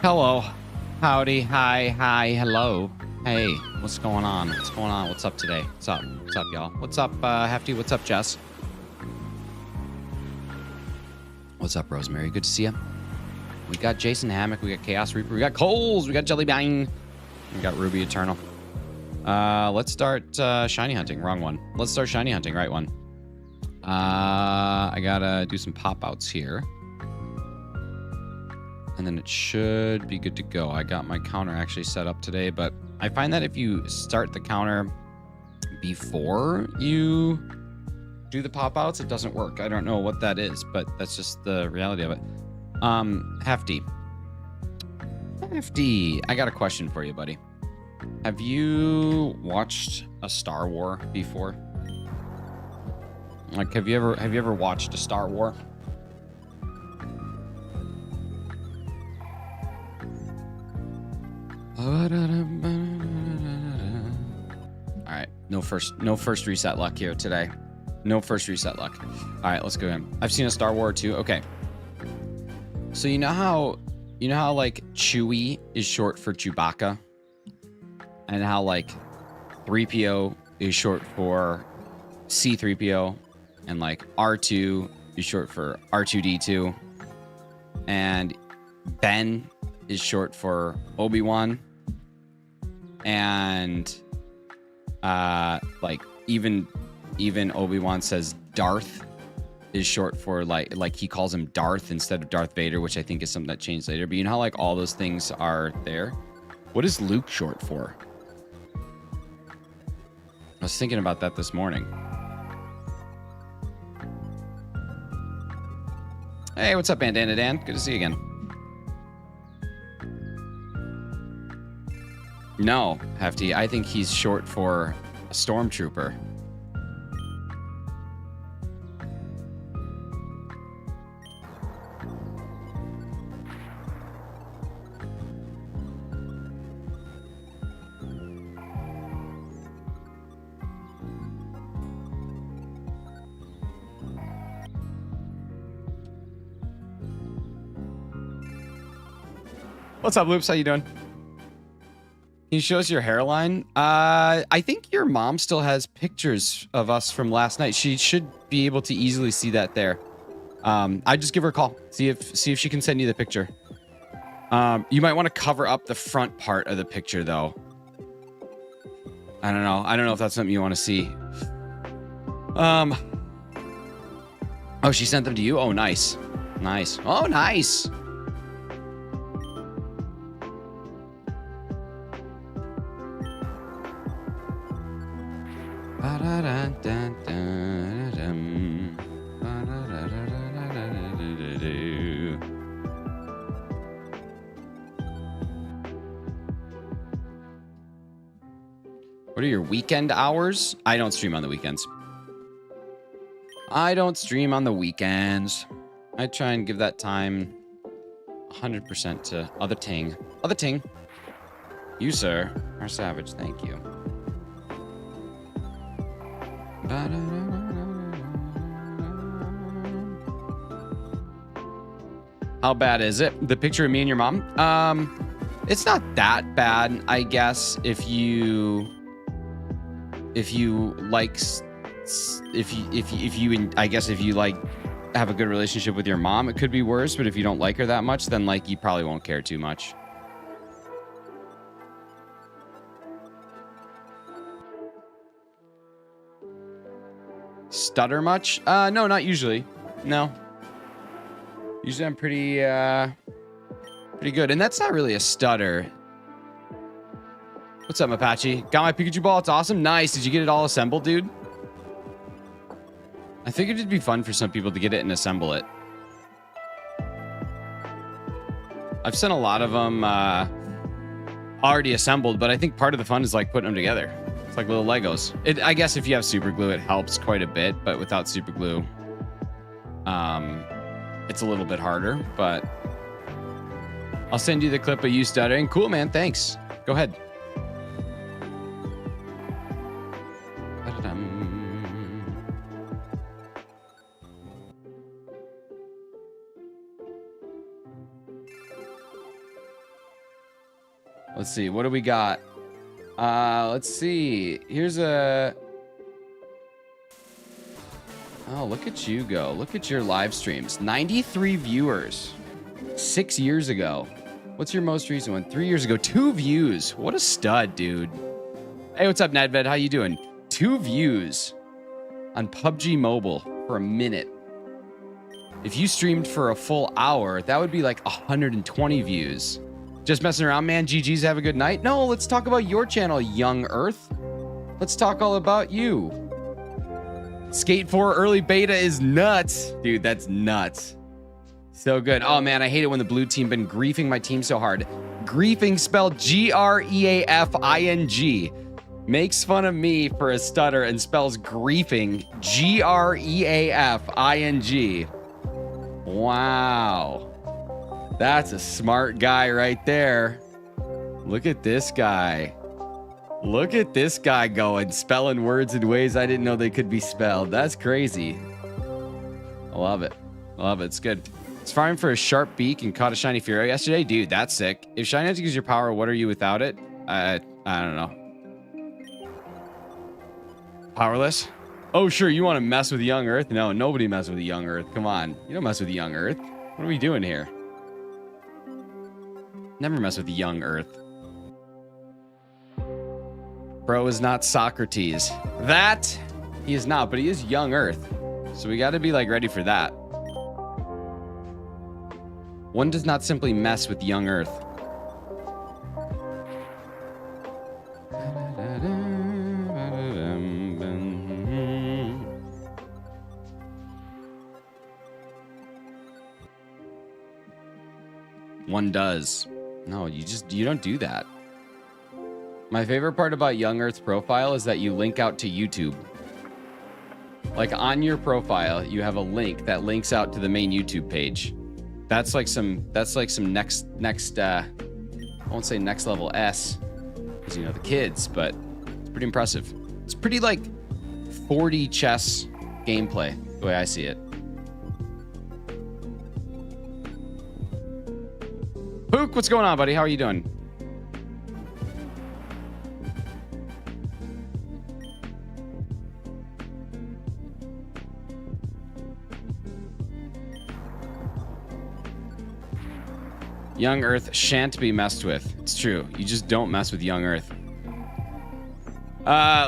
Hello. Howdy. Hi. Hello. Hey, what's going on? What's going on? What's up today? What's up? What's up, y'all? What's up, Hefty? What's up, Jess? What's up, Rosemary? Good to see you. We got Jason Hammock. We got Chaos Reaper. We got Coles. We got Jellybean. We got Ruby Eternal. Let's start shiny hunting. Wrong one. Let's start shiny hunting. Right one. I gotta do some pop-outs here. And then it should be good to go. I got my counter actually set up today, but I find that if you start the counter before you do the pop-outs, it doesn't work. I don't know what that is, but that's just the reality of it. Hefty, I got a question for you, buddy. Have you watched a Star War before? Like, have you ever watched a Star War? All right, no first reset luck here today. No first reset luck. All right, let's go in. I've seen a Star War too. Okay. So you know how like Chewie is short for Chewbacca, and how like 3PO is short for C3PO, and like R2 is short for R2D2, and Ben is short for Obi-Wan, and like even Obi-Wan says Darth is short for like he calls him Darth instead of Darth Vader, which I think is something that changed later. But you know how like all those things are there? What is Luke short for? I was thinking about that this morning. Hey, what's up, Bandana Dan? Good to see you again. No, Hefty. I think he's short for a stormtrooper. What's up, Loops? How you doing? Can you show us your hairline? I think your mom still has pictures of us from last night. She should be able to easily see that there. I just give her a call. See if she can send you the picture. You might want to cover up the front part of the picture though. I don't know. I don't know if that's something you want to see. Oh, she sent them to you? Oh, nice. Nice. Oh, nice. What are your weekend hours? I don't stream on the weekends. I don't stream on the weekends. I try and give that time 100% to other ting. Other ting. You, sir, are savage. Thank you. How bad is it? The picture of me and your mom? It's not that bad, I guess. If you like, I guess if you like have a good relationship with your mom, it could be worse. But if you don't like her that much, then like you probably won't care too much. Stutter much? No, not usually. No. Usually I'm pretty good. And that's not really a stutter. What's up, Apache? Got my Pikachu ball. It's awesome. Nice. Did you get it all assembled, dude? I figured it'd be fun for some people to get it and assemble it. I've sent a lot of them already assembled, but I think part of the fun is like putting them together. It's like little Legos. I guess if you have super glue, it helps quite a bit, but without super glue, it's a little bit harder, but I'll send you the clip of you stuttering. Cool, man. Thanks. Go ahead. Let's see. What do we got? Let's see. Here's a... Oh, look at you go. Look at your live streams. 93 viewers. 6 years ago. What's your most recent one? 3 years ago. 2 views. What a stud, dude. Hey, what's up, Nedved? How you doing? 2 views on PUBG Mobile for a minute. If you streamed for a full hour, that would be like 120 views. Just messing around, man. GG's, have a good night. No, let's talk about your channel, Young Earth. Let's talk all about you. Skate 4 early beta is nuts. Dude, that's nuts. So good. Oh, man, I hate it when the blue team been griefing my team so hard. Griefing spelled G-R-E-A-F-I-N-G. Makes fun of me for a stutter and spells griefing G-R-E-A-F-I-N-G. Wow. That's a smart guy right there. Look at this guy. Look at this guy going, spelling words in ways I didn't know they could be spelled. That's crazy. I love it. I love it. It's good. It's farming for a sharp beak and caught a shiny Furo yesterday. Dude, that's sick. If shiny antics is your power, what are you without it? I don't know. Powerless? Oh, sure. You want to mess with Young Earth? No, nobody mess with Young Earth. Come on. You don't mess with Young Earth. What are we doing here? Never mess with Young Earth. Bro is not Socrates. That he is not, but he is Young Earth. So we got to be like ready for that. One does not simply mess with Young Earth. One does. No, you don't do that. My favorite part about Young Earth's profile is that you link out to YouTube. Like on your profile, you have a link that links out to the main YouTube page. That's like some next I won't say next level S, because you know the kids, but it's pretty impressive. It's pretty like 40 chess gameplay, the way I see it. Pook, what's going on, buddy? How are you doing? Young Earth shan't be messed with. It's true. You just don't mess with Young Earth.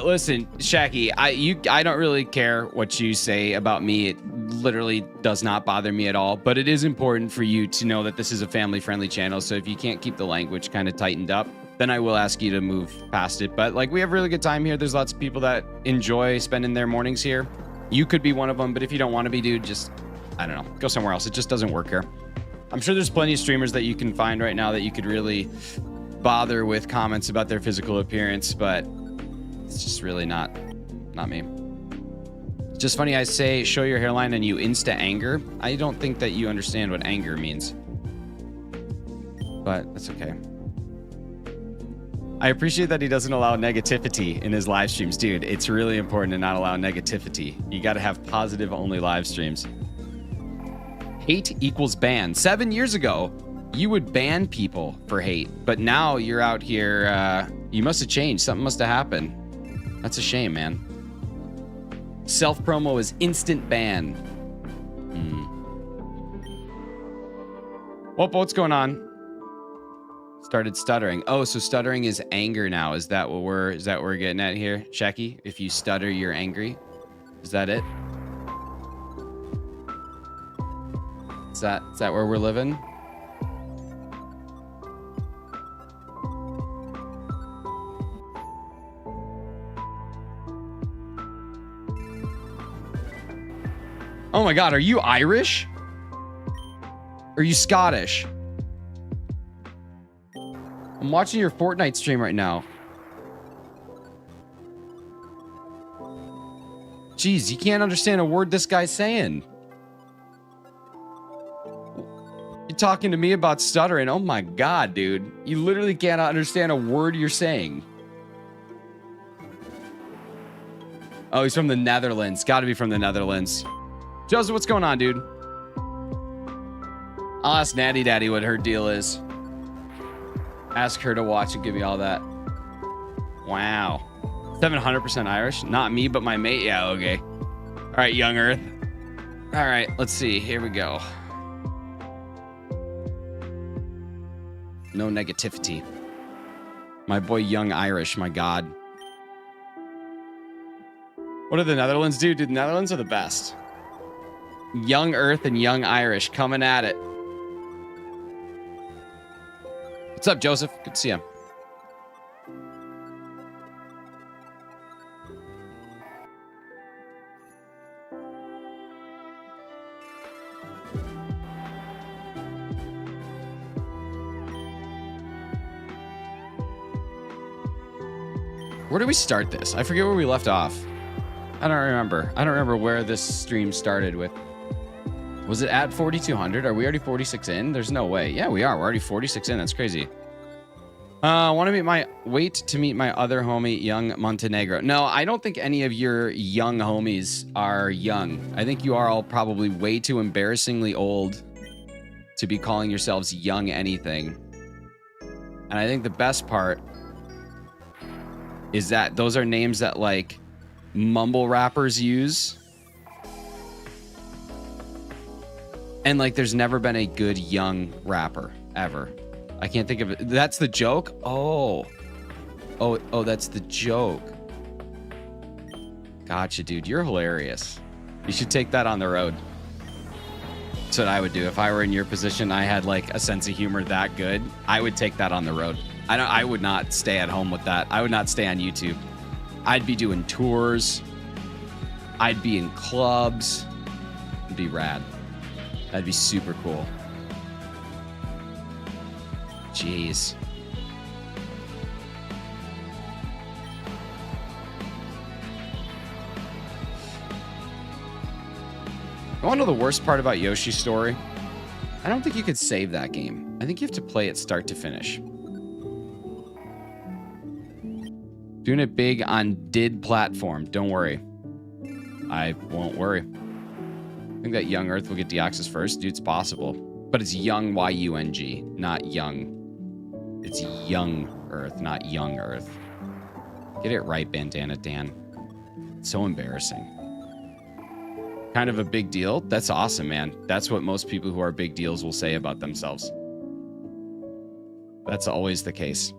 Listen, Shacky, I don't really care what you say about me. It literally does not bother me at all, but it is important for you to know that this is a family-friendly channel, so if you can't keep the language kind of tightened up, then I will ask you to move past it. But like, we have really good time here. There's lots of people that enjoy spending their mornings here. You could be one of them, but if you don't want to be, dude, just, I don't know, go somewhere else. It just doesn't work here. I'm sure there's plenty of streamers that you can find right now that you could really bother with comments about their physical appearance, but it's just really not me. It's just funny I say show your hairline and you insta anger. I don't think that you understand what anger means, but that's okay. I appreciate that he doesn't allow negativity in his live streams. Dude, it's really important to not allow negativity. You got to have positive only live streams. Hate equals ban. 7 years ago, you would ban people for hate, but now you're out here. You must have changed. Something must have happened. That's a shame, man. Self promo is instant ban. What's going on? Started stuttering. Oh, so stuttering is anger now. Is that what we're getting at here, Shacky? If you stutter, you're angry. Is that it? Is that where we're living? Oh my God, are you Irish? Are you Scottish? I'm watching your Fortnite stream right now. Jeez, you can't understand a word this guy's saying. You're talking to me about stuttering. Oh my God, dude. You literally can't understand a word you're saying. Oh, he's from the Netherlands. Got to be from the Netherlands. Joseph, what's going on, dude? I'll ask Natty Daddy what her deal is. Ask her to watch and give me all that. Wow. 700% Irish. Not me, but my mate. Yeah, okay. All right, Young Earth. All right, let's see. Here we go. No negativity. My boy Young Irish, my God. What do the Netherlands do? Dude, the Netherlands are the best. Young Earth and Young Irish coming at it. What's up, Joseph? Good to see you. Where did we start this? I forget where we left off. I don't remember. I don't remember where this stream started with. Was it at 4,200? Are we already 46 in? There's no way. Yeah, we are. We're already 46 in. That's crazy. Wait to meet my other homie, Young Montenegro. No, I don't think any of your young homies are young. I think you are all probably way too embarrassingly old to be calling yourselves young anything. And I think the best part is that those are names that like mumble rappers use. And like there's never been a good young rapper ever. I can't think of it. That's the joke? Oh, that's the joke. Gotcha, dude. You're hilarious. You should take that on the road. That's what I would do. If I were in your position, I had like a sense of humor that good, I would take that on the road. I would not stay at home with that. I would not stay on YouTube. I'd be doing tours. I'd be in clubs. It'd be rad. That'd be super cool. Jeez. I want to know the worst part about Yoshi's story? I don't think you could save that game. I think you have to play it start to finish. Doing it big on did platform. Don't worry. I won't worry. I think that Young Earth will get Deoxys first. Dude, it's possible. But it's Young Y-U-N-G, not Young. It's Young Earth, not Young Earth. Get it right, Bandana Dan. It's so embarrassing. Kind of a big deal. That's awesome, man. That's what most people who are big deals will say about themselves. That's always the case.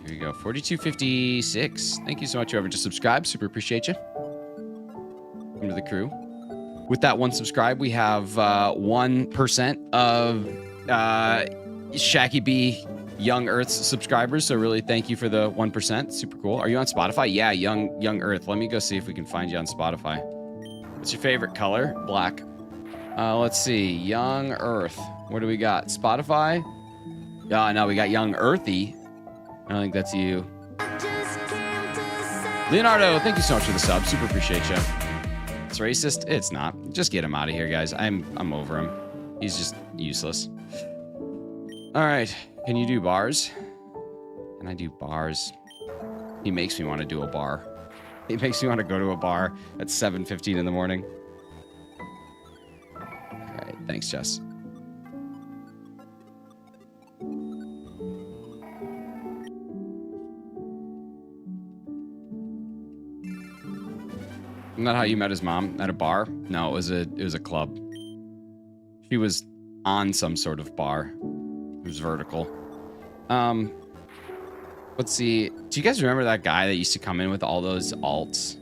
Here you go. 4256. Thank you so much, whoever just subscribed. Super appreciate you. Welcome to the crew. With that one subscribe, we have 1% of Shacky B Young Earth's subscribers. So really thank you for the 1%. Super cool. Are you on Spotify? Yeah, Young Earth. Let me go see if we can find you on Spotify. What's your favorite color? Black. Let's see. Young Earth. What do we got? Spotify? Yeah, no, we got Young Earthy. I don't think that's you. Leonardo, thank you so much for the sub. Super appreciate you. It's racist. It's not. Just get him out of here, guys. I'm over him. He's just useless. All right. Can you do bars? Can I do bars? He makes me want to do a bar. He makes me want to go to a bar at 7:15 in the morning. All right. Thanks, Jess. Isn't that how you met his mom? At a bar? No, it was a club. She was on some sort of bar. It was vertical. Let's see. Do you guys remember that guy that used to come in with all those alts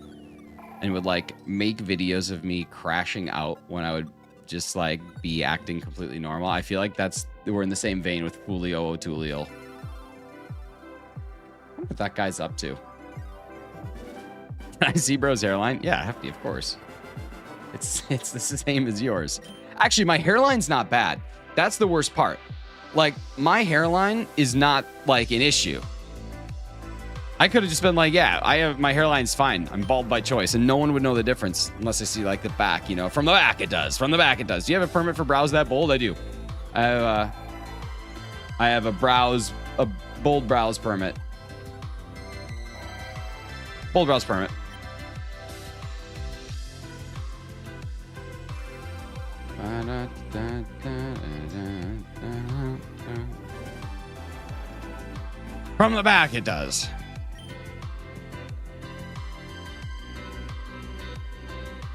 and would like make videos of me crashing out when I would just like be acting completely normal? I feel like we're in the same vein with Julio O'Toolio. I wonder what that guy's up to. Can I see bro's hairline? Yeah, hefty, of course. It's the same as yours. Actually, my hairline's not bad. That's the worst part. Like, my hairline is not like an issue. I could have just been like, yeah, my hairline's fine. I'm bald by choice, and no one would know the difference unless I see like the back, you know. From the back it does. From the back it does. Do you have a permit for brows that bold? I do. I have a bold brows permit. Bold Browse permit. From the back, it does.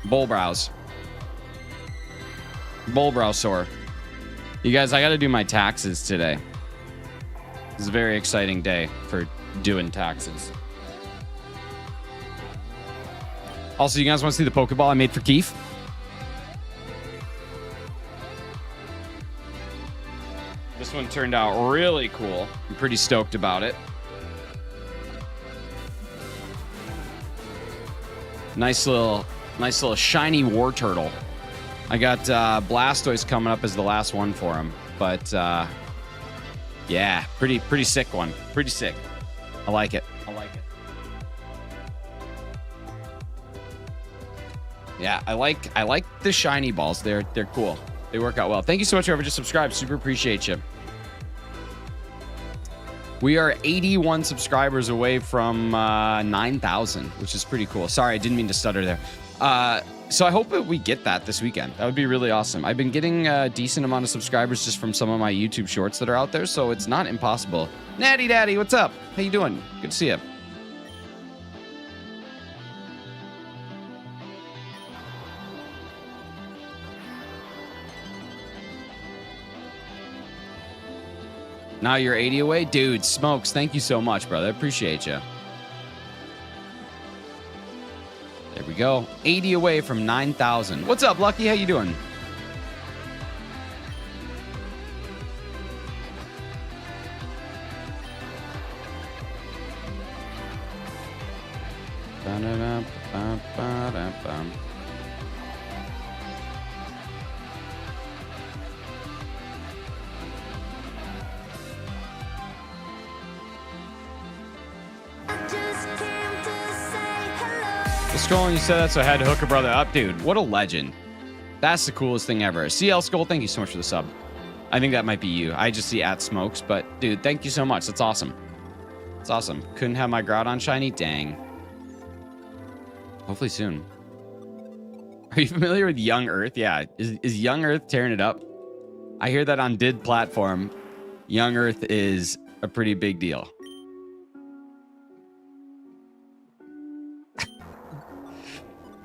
Bull Browse. Bull Browsaur. You guys, I got to do my taxes today. It's a very exciting day for doing taxes. Also, you guys want to see the Pokeball I made for Keith? This one turned out really cool. I'm pretty stoked about it. Nice little shiny war turtle. I got Blastoise coming up as the last one for him, but yeah, pretty sick one. Pretty sick. I like it. I like it. Yeah, I like the shiny balls. They're cool. They work out well. Thank you so much, whoever just subscribed. Super appreciate you. We are 81 subscribers away from 9,000, which is pretty cool. Sorry, I didn't mean to stutter there. So I hope that we get that this weekend. That would be really awesome. I've been getting a decent amount of subscribers just from some of my YouTube shorts that are out there, so it's not impossible. Natty Daddy, what's up? How you doing? Good to see you. Now you're 80 away? Dude, smokes. Thank you so much, brother. I appreciate you. There we go. 80 away from 9,000. What's up, Lucky? How you doing? Scrolling, you said that, so I had to hook a brother up. Dude, what a legend. That's the coolest thing ever. CL Skull, thank you so much for the sub. I think that might be you. I just see @smokes, but dude, thank you so much. That's awesome. It's awesome. Couldn't have my Groudon shiny? Dang. Hopefully soon. Are you familiar with Young Earth? Yeah. Is Young Earth tearing it up? I hear that on DID platform, Young Earth is a pretty big deal.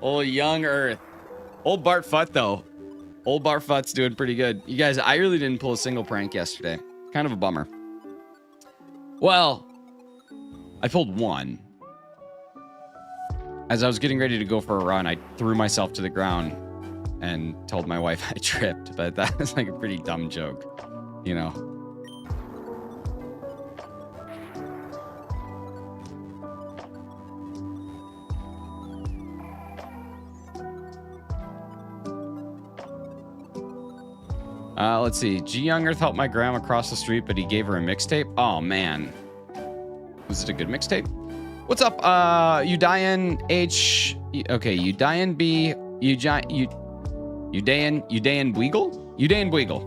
Old Young Earth. Old Bart Futt, though. Old Bart Futt's doing pretty good. You guys, I really didn't pull a single prank yesterday. Kind of a bummer. Well, I pulled one. As I was getting ready to go for a run, I threw myself to the ground and told my wife I tripped. But that was like a pretty dumb joke, you know. Let's see. G Young Earth helped my grandma cross the street, but he gave her a mixtape. Oh, man. Was it a good mixtape? What's up, Udayan H... Okay, Udayan B... Udayan Buigle? Udayan Buigle.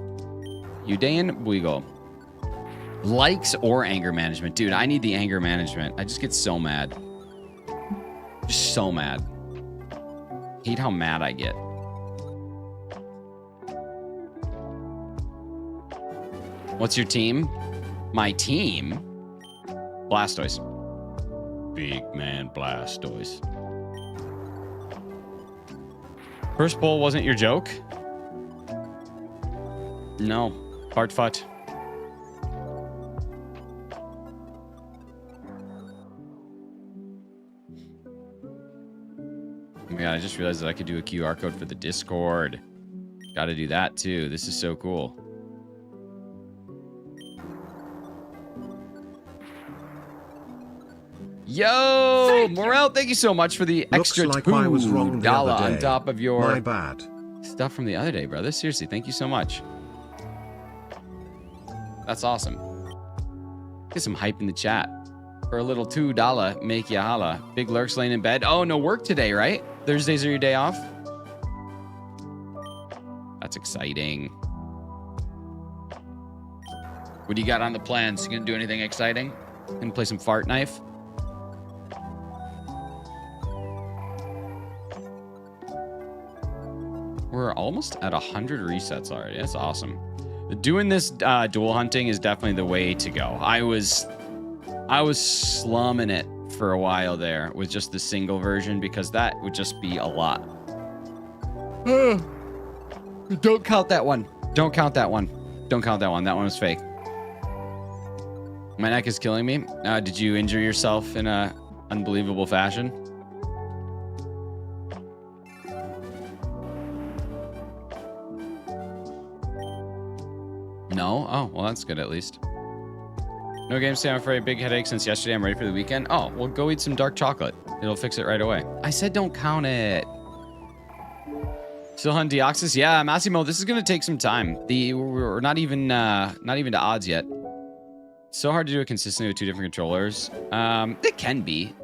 Udayan Buigle. Likes or anger management? Dude, I need the anger management. I just get so mad. Just so mad. Hate how mad I get. What's your team? My team? Blastoise. Big man Blastoise. First pull wasn't your joke? No. Bart Futt. Oh my god, I just realized that I could do a QR code for the Discord. Gotta do that too. This is so cool. Yo, Morel, thank you so much for the extra like I was wrong the other day. On top of your My bad. Stuff from the other day, brother. Seriously, thank you so much. That's awesome. Get some hype in the chat. For a little $2, make ya holla. Big Lurk's laying in bed. Oh, no work today, right? Thursdays are your day off? That's exciting. What do you got on the plans? You gonna do anything exciting? Gonna play some Fart Knife? We're almost at 100 resets already. That's awesome. Doing this dual hunting is definitely the way to go. I was slumming it for a while there with just the single version because that would just be a lot. Don't count that one. Don't count that one. Don't count that one. That one was fake. My neck is killing me. Did you injure yourself in a unbelievable fashion? No? Oh, well, that's good at least. No games today, I'm afraid. Big headache since yesterday. I'm ready for the weekend. Oh, well, go eat some dark chocolate. It'll fix it right away. I said don't count it. Still on Deoxys? Yeah, Massimo, this is going to take some time. We're not even to odds yet. So hard to do it consistently with two different controllers. It can be.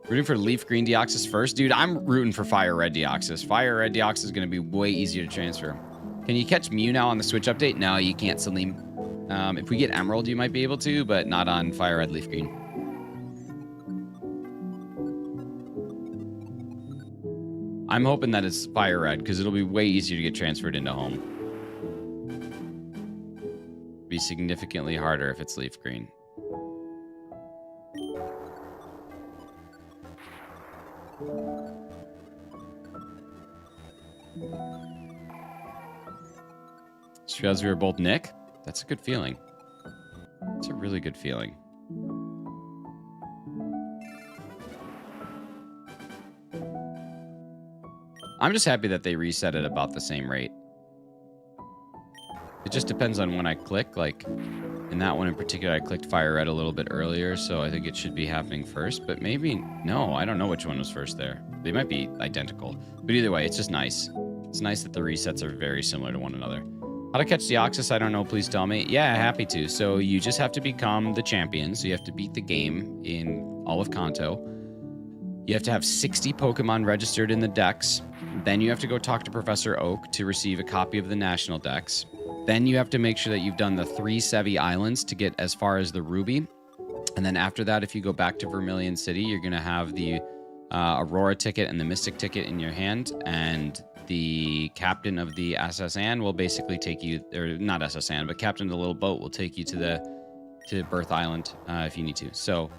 Rooting for LeafGreen Deoxys first? Dude, I'm rooting for FireRed Deoxys. FireRed Deoxys is going to be way easier to transfer. Can you catch Mew now on the Switch update? No, you can't, Salim. If we get Emerald, you might be able to, but not on FireRed LeafGreen. I'm hoping that it's FireRed, because it'll be way easier to get transferred into home. Be significantly harder if it's LeafGreen. Just realized we were both Nick. That's a good feeling. It's a really good feeling. I'm just happy that they reset at about the same rate. It just depends on when I click. Like, in that one in particular, I clicked FireRed a little bit earlier, so I think it should be happening first. But maybe... No, I don't know which one was first there. They might be identical. But either way, it's just nice. It's nice that the resets are very similar to one another. How to catch Deoxys? I don't know. Please tell me. Yeah, happy to. So you just have to become the champion. So you have to beat the game in all of Kanto. You have to have 60 Pokemon registered in the Dex. Then you have to go talk to Professor Oak to receive a copy of the National Dex. Then you have to make sure that you've done the 3 Sevi Islands to get as far as the Ruby. And then after that, if you go back to Vermilion City, you're going to have the Aurora ticket and the Mystic ticket in your hand. And the captain of the SSN will basically take you, or not SSN, but captain of the little boat will take you to Birth Island if you need to. So,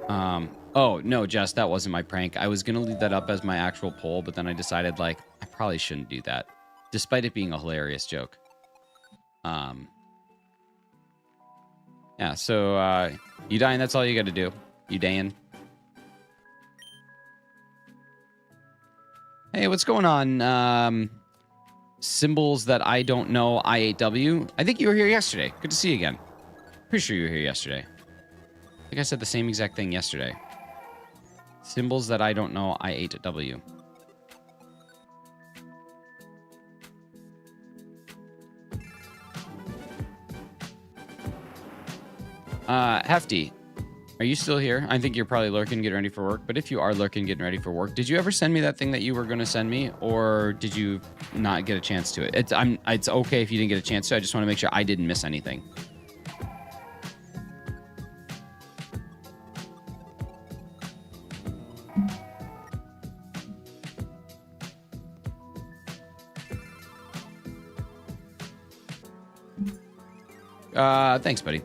oh, no, Jess, that wasn't my prank. I was going to leave that up as my actual poll, but then I decided, like, I probably shouldn't do that, despite it being a hilarious joke. Yeah, so, you dying, that's all you got to do. You dying. Hey, what's going on? Symbols that I don't know, I8W. I think you were here yesterday. Good to see you again. Pretty sure you were here yesterday. I think I said the same exact thing yesterday. Symbols that I don't know, I8W. Hefty, are you still here? I think you're probably lurking, getting ready for work. But if you are lurking, getting ready for work, did you ever send me that thing that you were going to send me, or did you not get a chance to it? It's okay if you didn't get a chance to. I just want to make sure I didn't miss anything. Thanks, buddy.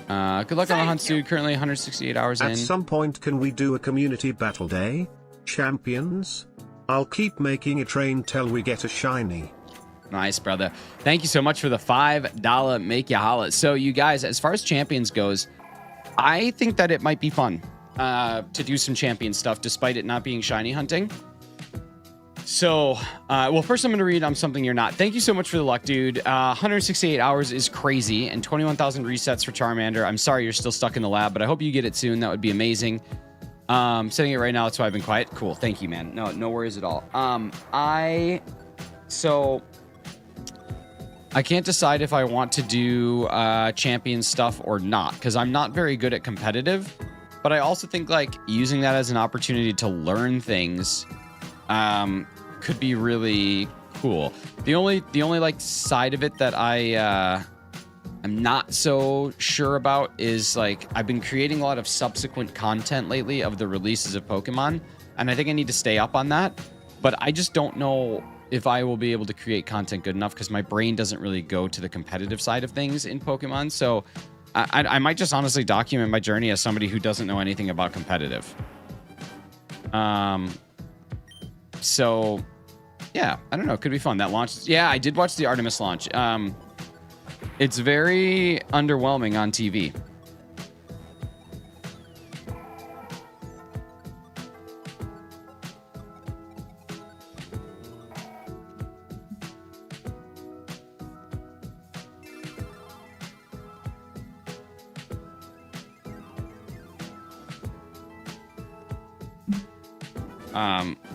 Good luck on the hunt, dude. Currently 168 hours in. At some point, can we do a community battle day? Champions? I'll keep making it rain till we get a shiny. Nice, brother. Thank you so much for the $5 make ya holla. So, you guys, as far as champions goes, I think that it might be fun to do some champion stuff, despite it not being shiny hunting. So, well, first I'm going to read on something you're not. Thank you so much for the luck, dude. 168 hours is crazy, and 21,000 resets for Charmander. I'm sorry you're still stuck in the lab, but I hope you get it soon. That would be amazing. Setting it right now, that's why I've been quiet. Cool, thank you, man. No worries at all. So, I can't decide if I want to do champion stuff or not, because I'm not very good at competitive, but I also think, like, using that as an opportunity to learn things could be really cool. The only like side of it that I'm not so sure about is, like, I've been creating a lot of subsequent content lately of the releases of Pokemon, and I think I need to stay up on that, but I just don't know if I will be able to create content good enough, because my brain doesn't really go to the competitive side of things in Pokemon. So I might just honestly document my journey as somebody who doesn't know anything about competitive. So yeah, I don't know. It could be fun. That launch. Yeah, I did watch the Artemis launch. It's very underwhelming on TV.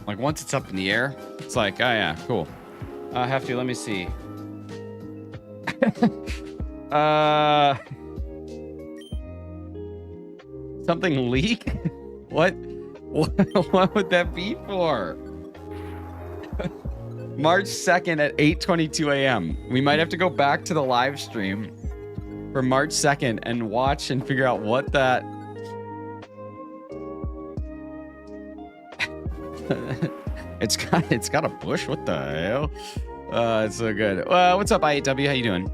Like once it's up in the air, it's like, oh yeah, cool. Hefty, let me see. Something leak? What would that be for? March 2nd at 8:22 a.m. We might have to go back to the live stream for March 2nd and watch and figure out what that... It's got a bush. What the hell? It's so good. What's up, I8W? How you doing?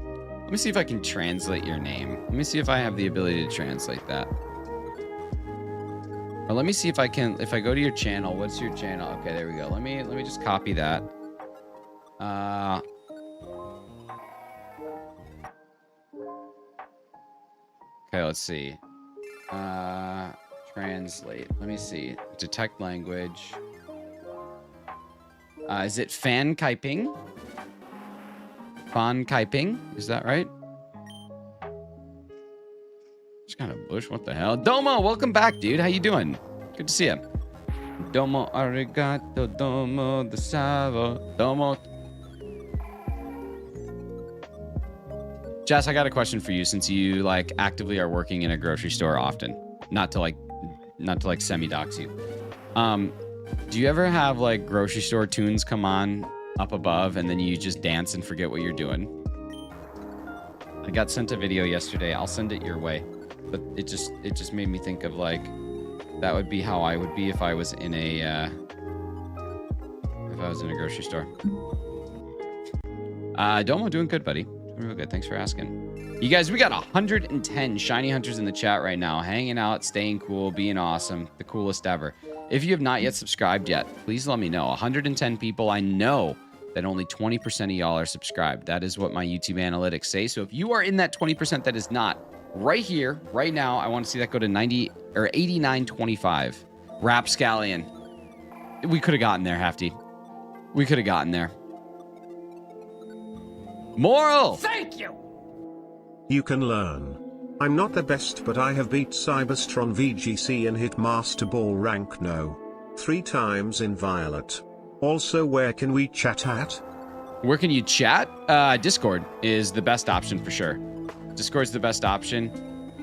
Let me see if I can translate your name. Let me see if I have the ability to translate that. Or let me see if I can. If I go to your channel, what's your channel? Okay, there we go. Let me just copy that. Okay, let's see. Translate. Let me see. Detect language. Is it Fan Kaiping? Fan Kaiping? Is that right? Just kind of bush. What the hell? Domo, welcome back, dude. How you doing? Good to see you. Domo arigato, domo de savo, domo. Jess, I got a question for you since you like actively are working in a grocery store often. Not to semi-dox you. Do you ever have like grocery store tunes come on up above and then you just dance and forget what you're doing? I got sent a video yesterday. I'll send it your way. But it just made me think of like that would be how I would be if I was in a grocery store. Domo, doing good, buddy. Real good. Thanks for asking. You guys, we got 110 shiny hunters in the chat right now, hanging out, staying cool, being awesome, the coolest ever. If you have not yet subscribed yet, please let me know. 110 people. I know that only 20% of y'all are subscribed. That is what my YouTube analytics say. So if you are in that 20% that is not, right here, right now, I want to see that go to 90 or 89.25. Rapscallion. We could have gotten there, Hefty. We could have gotten there. Moral. Thank you. You can learn. I'm not the best, but I have beat Cyberstron VGC and hit Master Ball rank no. 3 times in Violet. Also, where can we chat at? Where can you chat? Discord is the best option for sure. Discord's the best option.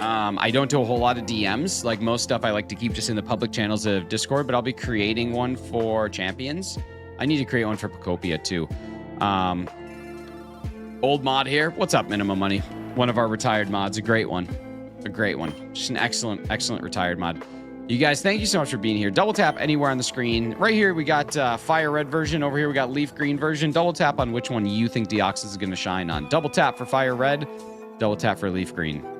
I don't do a whole lot of DMs. Like most stuff I like to keep just in the public channels of Discord, but I'll be creating one for Champions. I need to create one for Pocopia too. Old mod here. What's up, Minimum Money? One of our retired mods. A great one. A great one. Just an excellent, excellent retired mod. You guys, thank you so much for being here. Double tap anywhere on the screen. Right here, we got FireRed version. Over here, we got LeafGreen version. Double tap on which one you think Deoxys is going to shine on. Double tap for FireRed. Double tap for LeafGreen.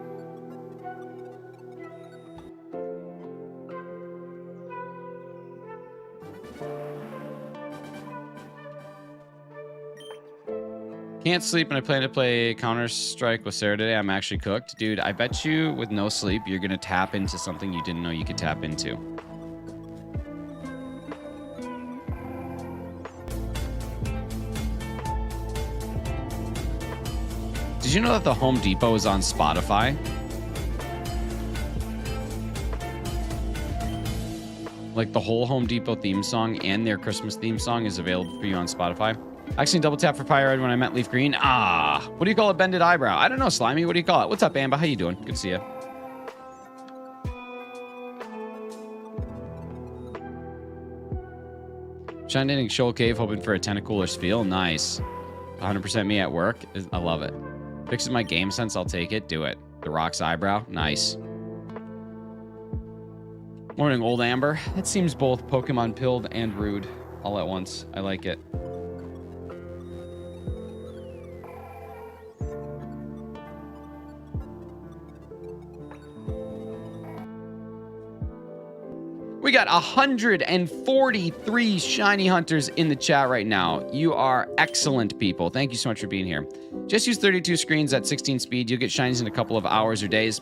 Can't sleep and I plan to play Counter-Strike with Sarah today. I'm actually cooked. Dude, I bet you with no sleep, you're going to tap into something you didn't know you could tap into. Did you know that the Home Depot is on Spotify? Like the whole Home Depot theme song and their Christmas theme song is available for you on Spotify. I actually double tap for FireRed when I meant LeafGreen. What do you call a bended eyebrow? I don't know, Slimy. What do you call it? What's up, Amba? How you doing? Good to see you. Shining Shoal Cave, hoping for a Tentacooler feel. Nice. 100% me at work. I love it. Fixes my game sense. I'll take it. Do it. The Rock's eyebrow. Nice. Morning, old Amber. That seems both Pokemon pilled and rude all at once. I like it. got 143 shiny hunters in the chat right now. You are excellent people. Thank you so much for being here. Just use 32 screens at 16 speed. You'll get shinies in a couple of hours or days.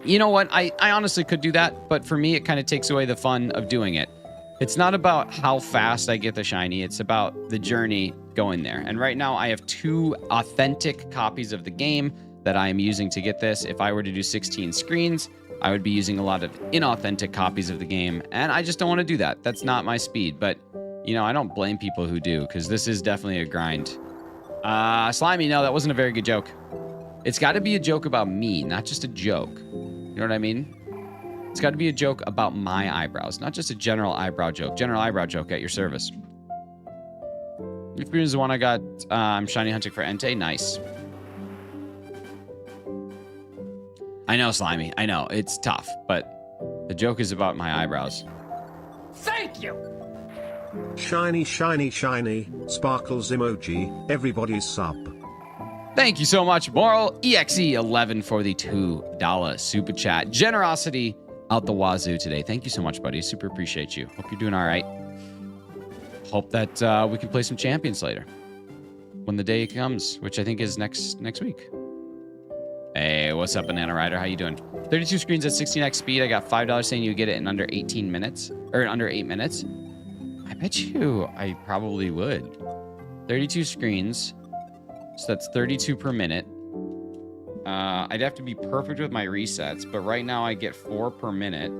You know what? I honestly could do that, but for me, it kind of takes away the fun of doing it. It's not about how fast I get the shiny. It's about the journey going there. And right now, I have 2 authentic copies of the game that I am using to get this. If I were to do 16 screens, I would be using a lot of inauthentic copies of the game, and I just don't want to do that. That's not my speed, but, you know, I don't blame people who do, because this is definitely a grind. Slimy, no, that wasn't a very good joke. It's got to be a joke about me, not just a joke. You know what I mean? It's got to be a joke about my eyebrows, not just a general eyebrow joke. General eyebrow joke at your service. LeafGreen is the one I got. I'm shiny hunting for Entei. Nice. I know, Slimy. I know. It's tough, but the joke is about my eyebrows. Thank you! Shiny, shiny, shiny. Sparkles emoji. Everybody's sub. Thank you so much, Moral EXE11 for the $2 super chat. Generosity out the wazoo today. Thank you so much, buddy. Super appreciate you. Hope you're doing all right. Hope that we can play some champions later when the day comes, which I think is next week. Hey, what's up, Banana Rider? How you doing? 32 screens at 16x speed. I got $5 saying you get it in under 18 minutes, or in under 8 minutes. I bet you I probably would. 32 screens, so that's 32 per minute. I'd have to be perfect with my resets, but right now I get 4 per minute.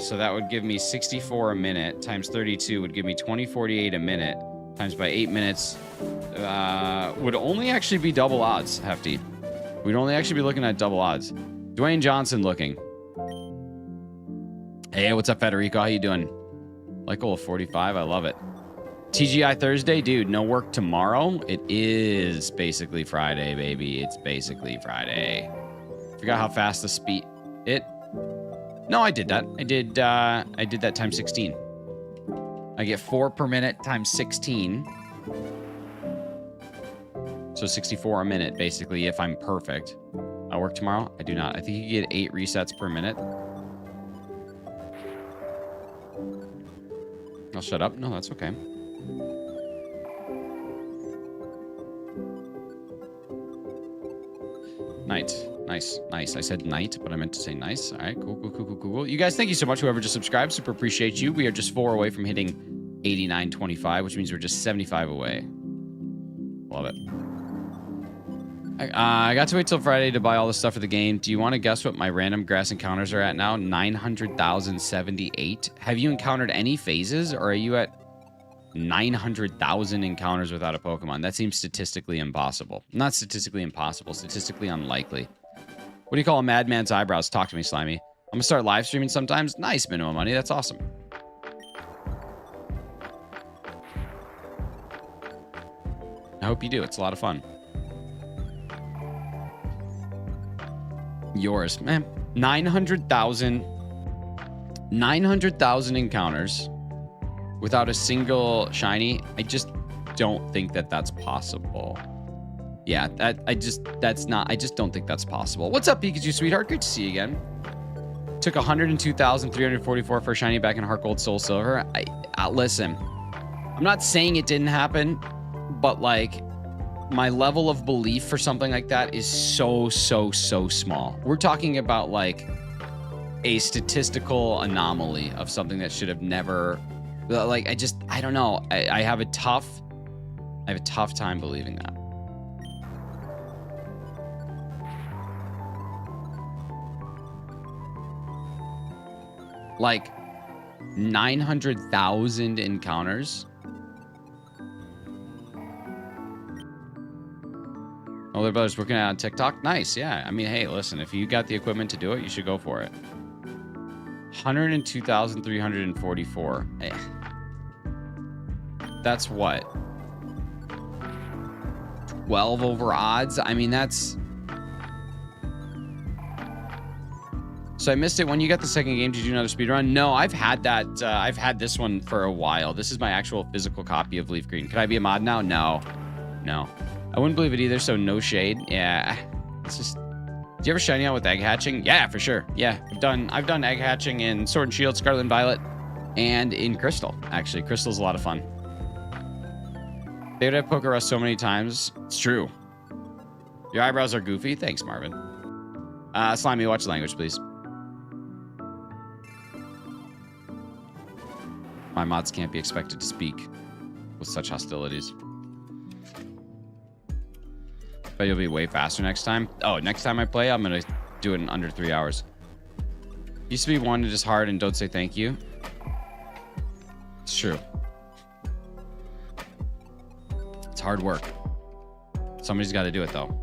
So that would give me 64 a minute times 32 would give me 2048 a minute times by 8 minutes. Would only actually be double odds, Hefty. We'd only actually be looking at double odds. Dwayne Johnson looking. Hey, what's up, Federico? How you doing? Like goal of 45. I love it. TGI Thursday, dude. No work tomorrow. It is basically Friday, baby. It's basically Friday. Forgot how fast the speed. No, I did that. I did that times 16. I get 4 per minute times 16. So 64 a minute, basically, if I'm perfect. I work tomorrow? I do not. I think you get 8 resets per minute. I'll shut up. No, that's okay. Night. Nice. Nice. I said night, but I meant to say nice. All right. Cool. You guys, thank you so much. Whoever just subscribed, super appreciate you. We are just 4 away from hitting 89.25, which means we're just 75 away. Love it. I got to wait till Friday to buy all the stuff for the game. Do you want to guess what my random grass encounters are at now? 900,078. Have you encountered any phases, or are you at 900,000 encounters without a Pokemon? That seems statistically impossible. Not statistically impossible, statistically unlikely. What do you call a madman's eyebrows? Talk to me, Slimy. I'm going to start live streaming sometimes. Nice, minimum money. That's awesome. I hope you do. It's a lot of fun. Yours, man. 900,000 encounters without a single shiny. I just don't think that that's possible. Yeah, I just don't think that's possible. What's up, Pikachu sweetheart? Good to see you again. Took 102,344 for a shiny back in Heart Gold Soul Silver. Listen, I'm not saying it didn't happen, but like my level of belief for something like that is so small. We're talking about like a statistical anomaly of something that should have never, like, I don't know. I have a tough time believing that. Like 900,000 encounters. Oh, their brother's working out on TikTok. Nice, yeah. I mean, hey, listen, if you got the equipment to do it, you should go for it. 102,344. That's what? 12 over odds? I mean, that's... So I missed it when you got the second game. Did you do another speedrun? No, I've had that. I've had this one for a while. This is my actual physical copy of LeafGreen. Could I be a mod now? No. I wouldn't believe it either, so no shade. Yeah, it's just Do you ever shiny out with egg hatching? Yeah, for sure. Yeah, I've done egg hatching in Sword and Shield, Scarlet and Violet, and in Crystal. Actually, Crystal's a lot of fun. They would have Poké Rust so many times. It's true. Your eyebrows are goofy. Thanks, Marvin. Slimy, watch the language, please. My mods can't be expected to speak with such hostilities. But you'll be way faster next time. Oh, next time I play, I'm going to do it in under 3 hours. Used to be one to just hard and don't say thank you. It's true. It's hard work. Somebody's got to do it, though.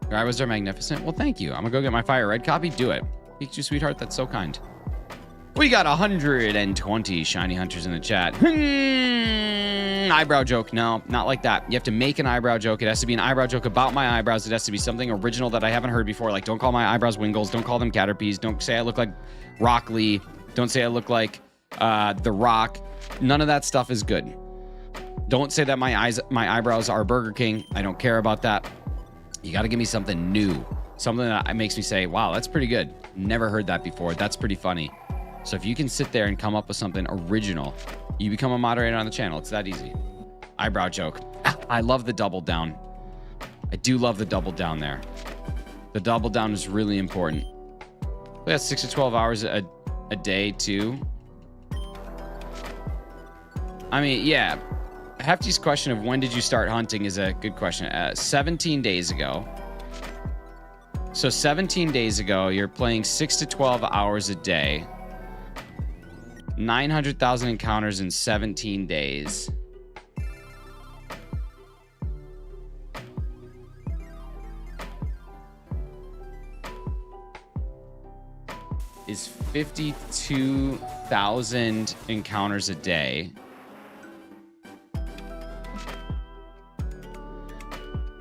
Your eyebrows are magnificent. Well, thank you. I'm going to go get my FireRed copy. Do it. Pikachu, sweetheart. That's so kind. We got 120 shiny hunters in the chat. Eyebrow joke. No, not like that. You have to make an eyebrow joke. It has to be an eyebrow joke about my eyebrows. It has to be something original that I haven't heard before. Like, don't call my eyebrows Wingles. Don't call them Caterpies. Don't say I look like Rock Lee. Don't say I look like The Rock. None of that stuff is good. Don't say that my eyebrows are Burger King. I don't care about that. You got to give me something new. Something that makes me say, wow, that's pretty good. Never heard that before. That's pretty funny. So if you can sit there and come up with something original, you become a moderator on the channel. It's that easy. Eyebrow joke. I love the double down. I do love the double down there. The double down is really important. We got 6 to 12 hours a day too. I mean, yeah. Hefty's question of when did you start hunting is a good question. 17 days ago. So 17 days ago, you're playing 6 to 12 hours a day. 900,000 encounters in 17 days. Is 52,000 encounters a day.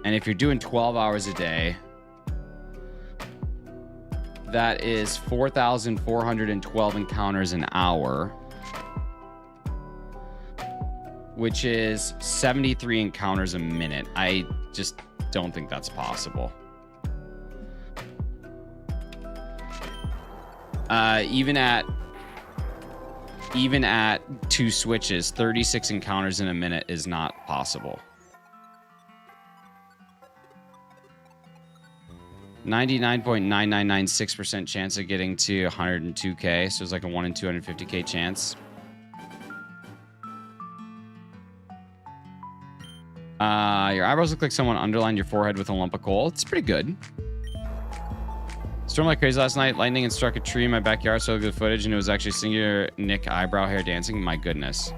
And if you're doing 12 hours a day, that is 4,412 encounters an hour, which is 73 encounters a minute. I just don't think that's possible. Even at 2 switches, 36 encounters in a minute is not possible. 99.9996% chance of getting to 102k, so it's like a 1 in 250k chance. Your eyebrows look like someone underlined your forehead with a lump of coal. It's pretty good. Stormed like crazy last night. Lightning and struck a tree in my backyard, so good footage, and it was actually singular Nick eyebrow hair dancing. My goodness.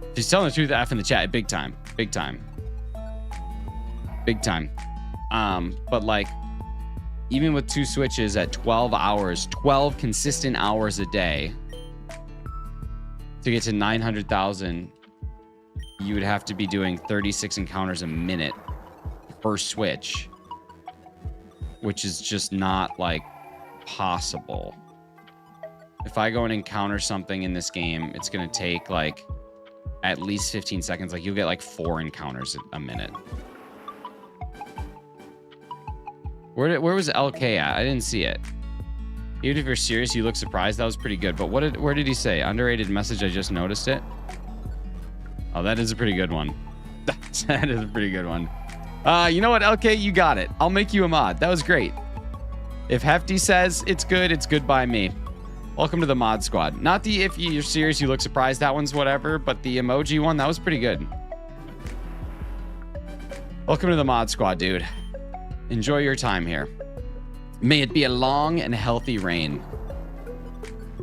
If he's telling the truth, F in the chat. Big time. Big time. Big time. But like, even with 2 switches at 12 hours, 12 consistent hours a day, to get to 900,000, you would have to be doing 36 encounters a minute per switch, which is just not like possible. If I go and encounter something in this game, it's going to take like at least 15 seconds. Like you'll get like 4 encounters a minute. Where was LK at? I didn't see it. Even if you're serious, you look surprised. That was pretty good. But where did he say? Underrated message. I just noticed it. Oh, that is a pretty good one. That is a pretty good one. You know what, LK? You got it. I'll make you a mod. That was great. If Hefty says it's good by me. Welcome to the mod squad. Not the if you're serious, you look surprised. That one's whatever. But the emoji one, that was pretty good. Welcome to the mod squad, dude. Enjoy your time here. May it be a long and healthy reign.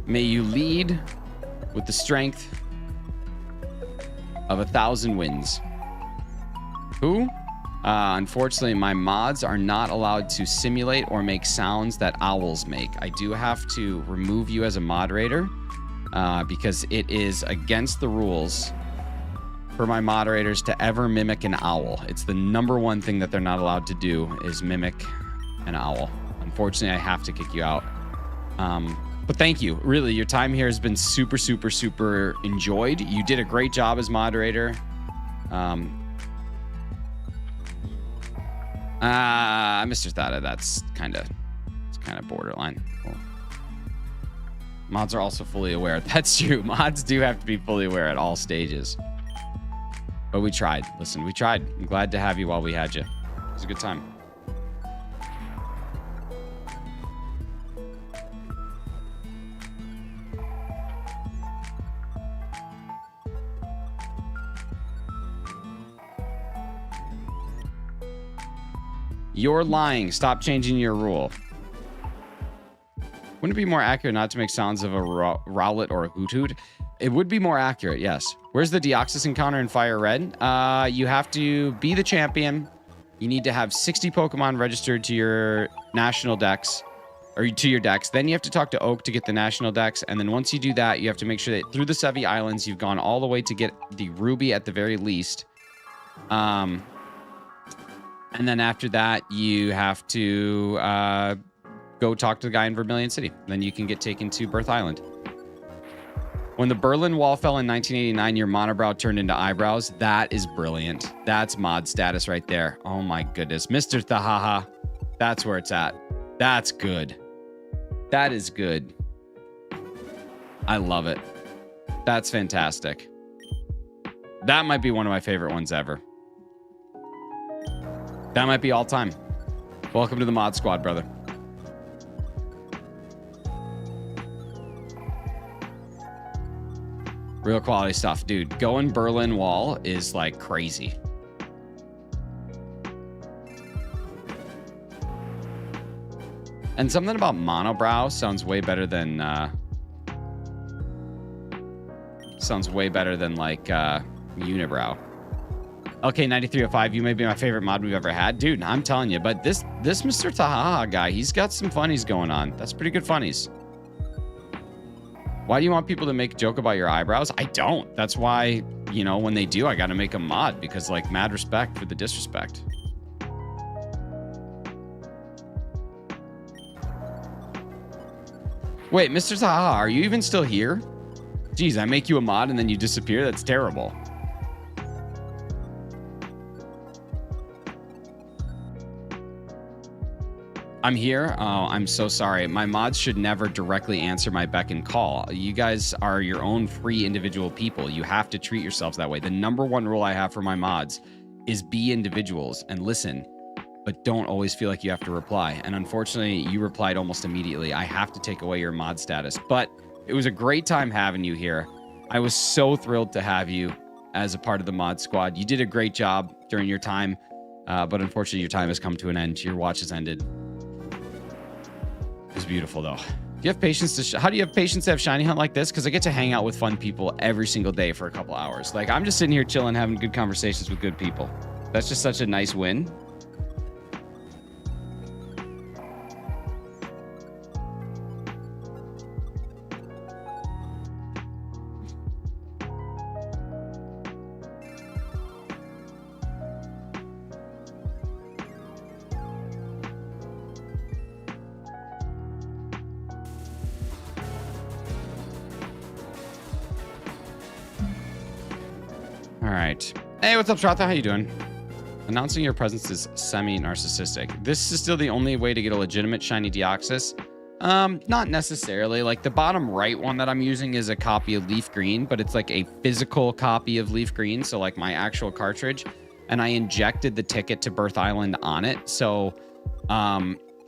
May you lead with the strength of 1,000 winds. Who? Unfortunately, my mods are not allowed to simulate or make sounds that owls make. I do have to remove you as a moderator because it is against the rules for my moderators to ever mimic an owl. It's the #1 thing that they're not allowed to do is mimic an owl. Unfortunately, I have to kick you out. But thank you. Really, your time here has been super, super, super enjoyed. You did a great job as moderator. Mr. Thada, that's kind of borderline. Cool. Mods are also fully aware. That's true. Mods do have to be fully aware at all stages. But we tried. Listen, we tried. I'm glad to have you while we had you. It was a good time. You're lying. Stop changing your rule. Wouldn't it be more accurate not to make sounds of a rowlet or a hoot hoot? It would be more accurate, yes. Where's the Deoxys encounter in FireRed? You have to be the champion. You need to have 60 Pokemon registered to your national dex, or to your dex. Then you have to talk to Oak to get the national dex. And then once you do that, you have to make sure that through the Sevi Islands, you've gone all the way to get the Ruby at the very least. And then after that, you have to go talk to the guy in Vermilion City. Then you can get taken to Birth Island. When the Berlin Wall fell in 1989, your monobrow turned into eyebrows. That is brilliant. That's mod status right there. Oh my goodness. Mr. Thahaha. That's where it's at. That's good. That is good. I love it. That's fantastic. That might be one of my favorite ones ever. That might be all time. Welcome to the mod squad, brother. Real quality stuff. Dude, going Berlin Wall is like crazy. And something about monobrow sounds way better than like unibrow. Okay, 9305, you may be my favorite mod we've ever had. Dude, I'm telling you, but this Mr. Tahaha guy, he's got some funnies going on. That's pretty good funnies. Why do you want people to make a joke about your eyebrows? I don't. That's why, you know, when they do, I got to make a mod because, like, mad respect for the disrespect. Wait, Mr. Taha, are you even still here? Jeez, I make you a mod and then you disappear? That's terrible. I'm here. Oh, I'm so sorry. My mods should never directly answer my beck and call. You guys are your own free individual people. You have to treat yourselves that way. The number one rule I have for my mods is be individuals and listen, but don't always feel like you have to reply. And unfortunately, you replied almost immediately. I have to take away your mod status, but it was a great time having you here. I was so thrilled to have you as a part of the mod squad. You did a great job during your time, but unfortunately, your time has come to an end. Your watch has ended. It was beautiful, though. Do you have patience to... How do you have patience to have shiny hunt like this? Because I get to hang out with fun people every single day for a couple hours. Like, I'm just sitting here chilling, having good conversations with good people. That's just such a nice win. All right. Hey, what's up, Shratha? How you doing? Announcing your presence is semi-narcissistic. This is still the only way to get a legitimate shiny Deoxys. Not necessarily. Like, the bottom right one that I'm using is a copy of LeafGreen, but it's like a physical copy of LeafGreen, so like my actual cartridge. And I injected the ticket to Birth Island on it, so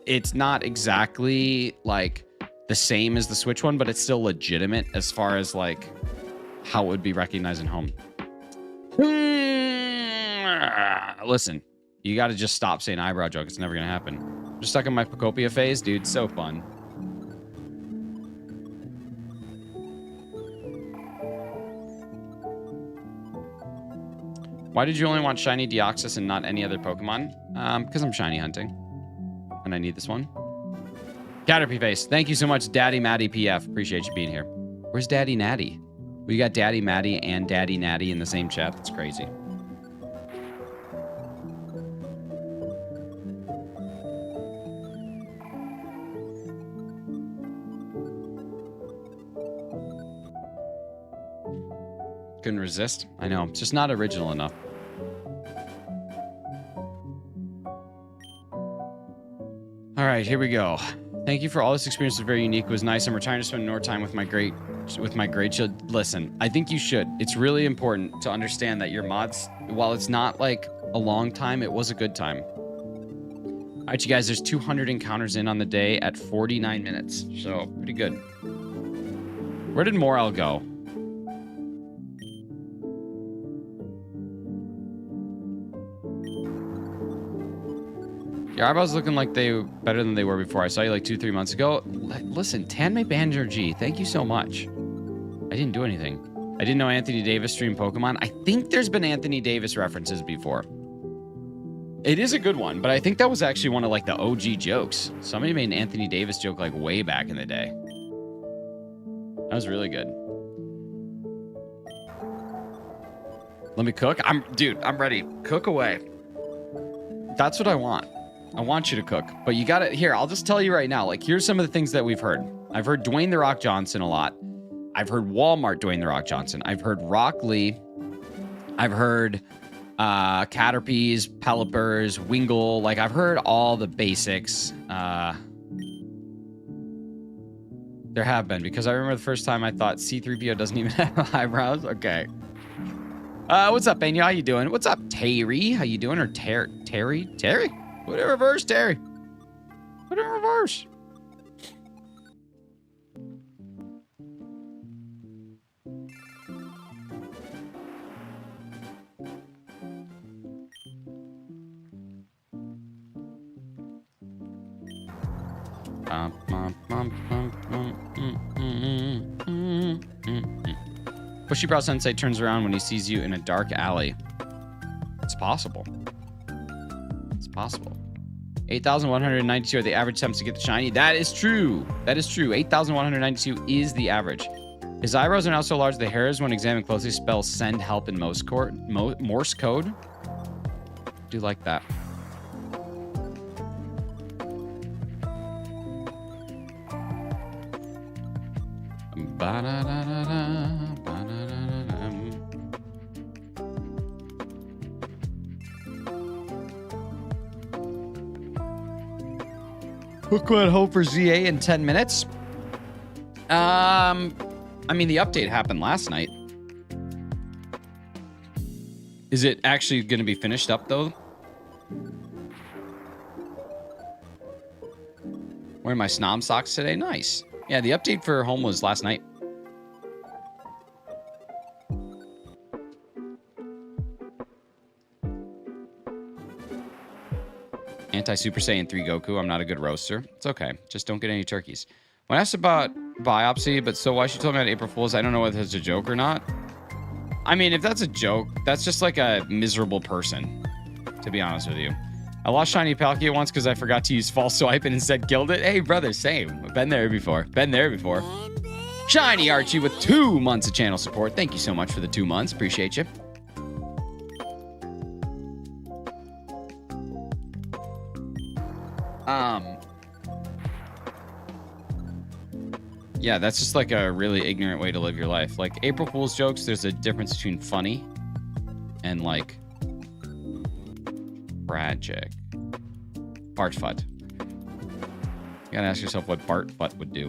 it's not exactly like the same as the Switch one, but it's still legitimate as far as like how it would be recognized in home. Listen, you got to just stop saying eyebrow joke. It's never going to happen. I'm just stuck in my Pocopia phase, dude. So fun. Why did you only want shiny Deoxys and not any other Pokemon? Because I'm shiny hunting. And I need this one. Caterpie face. Thank you so much, Daddy Matty PF. Appreciate you being here. Where's Daddy Natty? We got Daddy Matty and Daddy Natty in the same chat. That's crazy. Couldn't resist. I know. It's just not original enough. right, here we go. Thank you for all this experience. It was very unique. It was nice. I'm retiring to spend more time with my great child. Listen, I think you should. It's really important to understand that your mods, while it's not like a long time, it was a good time. All right, you guys, there's 200 encounters in on the day at 49 minutes. So pretty good. Where did Morel go? Your eyebrows looking like they better than they were before. I saw you like 2-3 months ago. Listen, Tanmay Banter G, thank you so much. I didn't do anything. I didn't know Anthony Davis streamed Pokemon. I think there's been Anthony Davis references before. It is a good one, but I think that was actually one of like the OG jokes. Somebody made an Anthony Davis joke like way back in the day. That was really good. Let me cook. Dude, I'm ready. Cook away. That's what I want. I want you to cook, but you got it here. I'll just tell you right now, like, here's some of the things that we've heard. I've heard Dwayne The Rock Johnson a lot. I've heard Walmart Dwayne The Rock Johnson. I've heard Rock Lee. I've heard Caterpies, Pelipers, Wingle. Like, I've heard all the basics. There have been, because I remember the first time I thought C-3PO doesn't even have eyebrows. Okay. What's up, Benya? How you doing? What's up, Terry? How you doing? Or Terry? Put it in reverse, Terry. Put it in reverse. Bushybrow Sensei turns around when he sees you in a dark alley. It's possible. It's possible. 8,192 are the average attempts to get the shiny. That is true. That is true. 8,192 is the average. His eyebrows are now so large the hairs, when examined closely, spell send help in Morse code. Do like that. Pokemon Hope for ZA in 10 minutes. I mean, the update happened last night. Is it actually going to be finished up, though? Wearing my Snom socks today. Nice. Yeah, the update for home was last night. Anti-Super Saiyan 3 Goku. I'm not a good roaster. It's okay. Just don't get any turkeys. When asked about biopsy, but so why she told me on April Fool's, I don't know whether it's a joke or not. I mean, if that's a joke, that's just like a miserable person, to be honest with you. I lost Shiny Palkia once because I forgot to use false swipe and instead killed it. Hey, brother, same. Been there before. Been there before. Shiny Archie with 2 months of channel support. Thank you so much for the 2 months. Appreciate you. Yeah, that's just like a really ignorant way to live your life. Like, April Fool's jokes, there's a difference between funny and, like, tragic. Bartfut. You gotta ask yourself what Bartfut would do.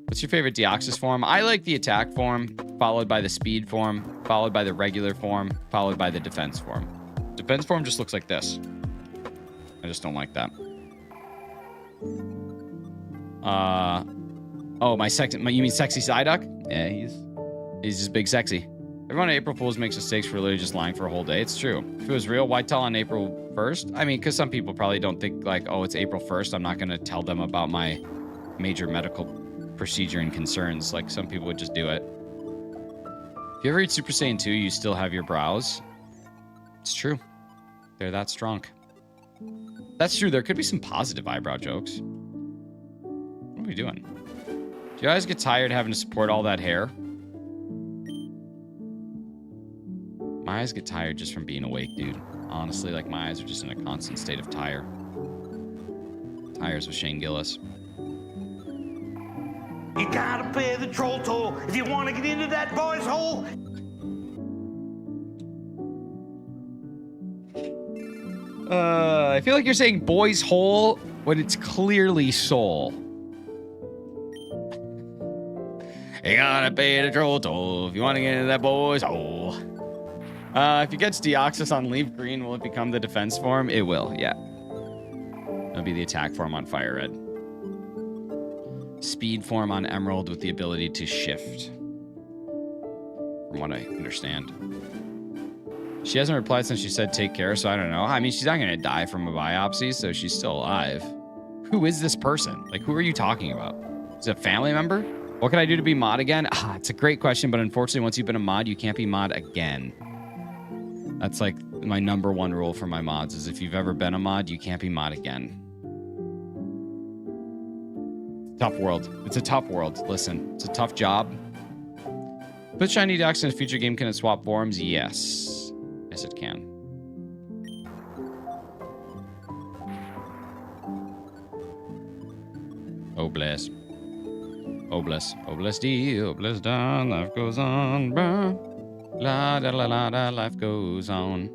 What's your favorite Deoxys form? I like the attack form, followed by the speed form, followed by the regular form, followed by the defense form. Defense form just looks like this. I just don't like that. Oh, you mean sexy Psyduck? Yeah, he's just big sexy. Everyone at April Fool's makes mistakes for literally just lying for a whole day. It's true. If it was real, why tell on April 1st? I mean, because some people probably don't think like, oh, it's April 1st. I'm not going to tell them about my major medical procedure and concerns. Like, some people would just do it. If you ever eat Super Saiyan 2, you still have your brows. It's true. They're that strong. That's true. There could be some positive eyebrow jokes. What are we doing? Do you guys get tired having to support all that hair? My eyes get tired just from being awake, dude. Honestly, like, my eyes are just in a constant state of tire. Tires with Shane Gillis. You gotta pay the troll toll if you want to get into that boy's hole. I feel like you're saying boy's hole when it's clearly Soul. You gotta pay the troll toll if you want to get into that boy's hole. If it gets Deoxys on LeafGreen, will it become the defense form? It will, yeah. It'll be the attack form on FireRed. Speed form on Emerald with the ability to shift. From what I understand. She hasn't replied since she said take care, so I don't know. I mean, she's not going to die from a biopsy, so she's still alive. Who is this person? Like, who are you talking about? Is it a family member? What can I do to be mod again? It's a great question, but unfortunately, once you've been a mod, you can't be mod again. That's like my #1 rule for my mods is if you've ever been a mod, you can't be mod again. Tough world. It's a tough world. Listen, it's a tough job. Put shiny Deoxys in a future game. Can it swap forms? Yes. Yes, it can. Oh, bless. Oh, bless. Oh, bless thee. Oh, bless da. Life goes on. Blah. La da la la da, life goes on.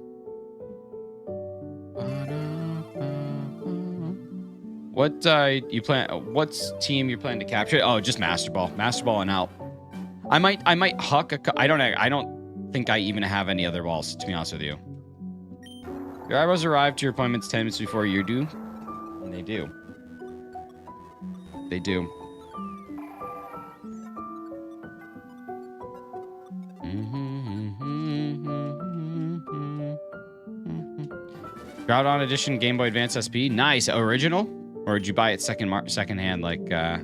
What you plan? What's team you're planning to capture? Oh, just Master Ball and out. I might huck a. I don't think I even have any other balls, to be honest with you. Your eyebrows arrive to your appointments 10 minutes before you do, and they do. They do. Groudon Edition Game Boy Advance SP. Nice. Original? Or did you buy it secondhand? Like, if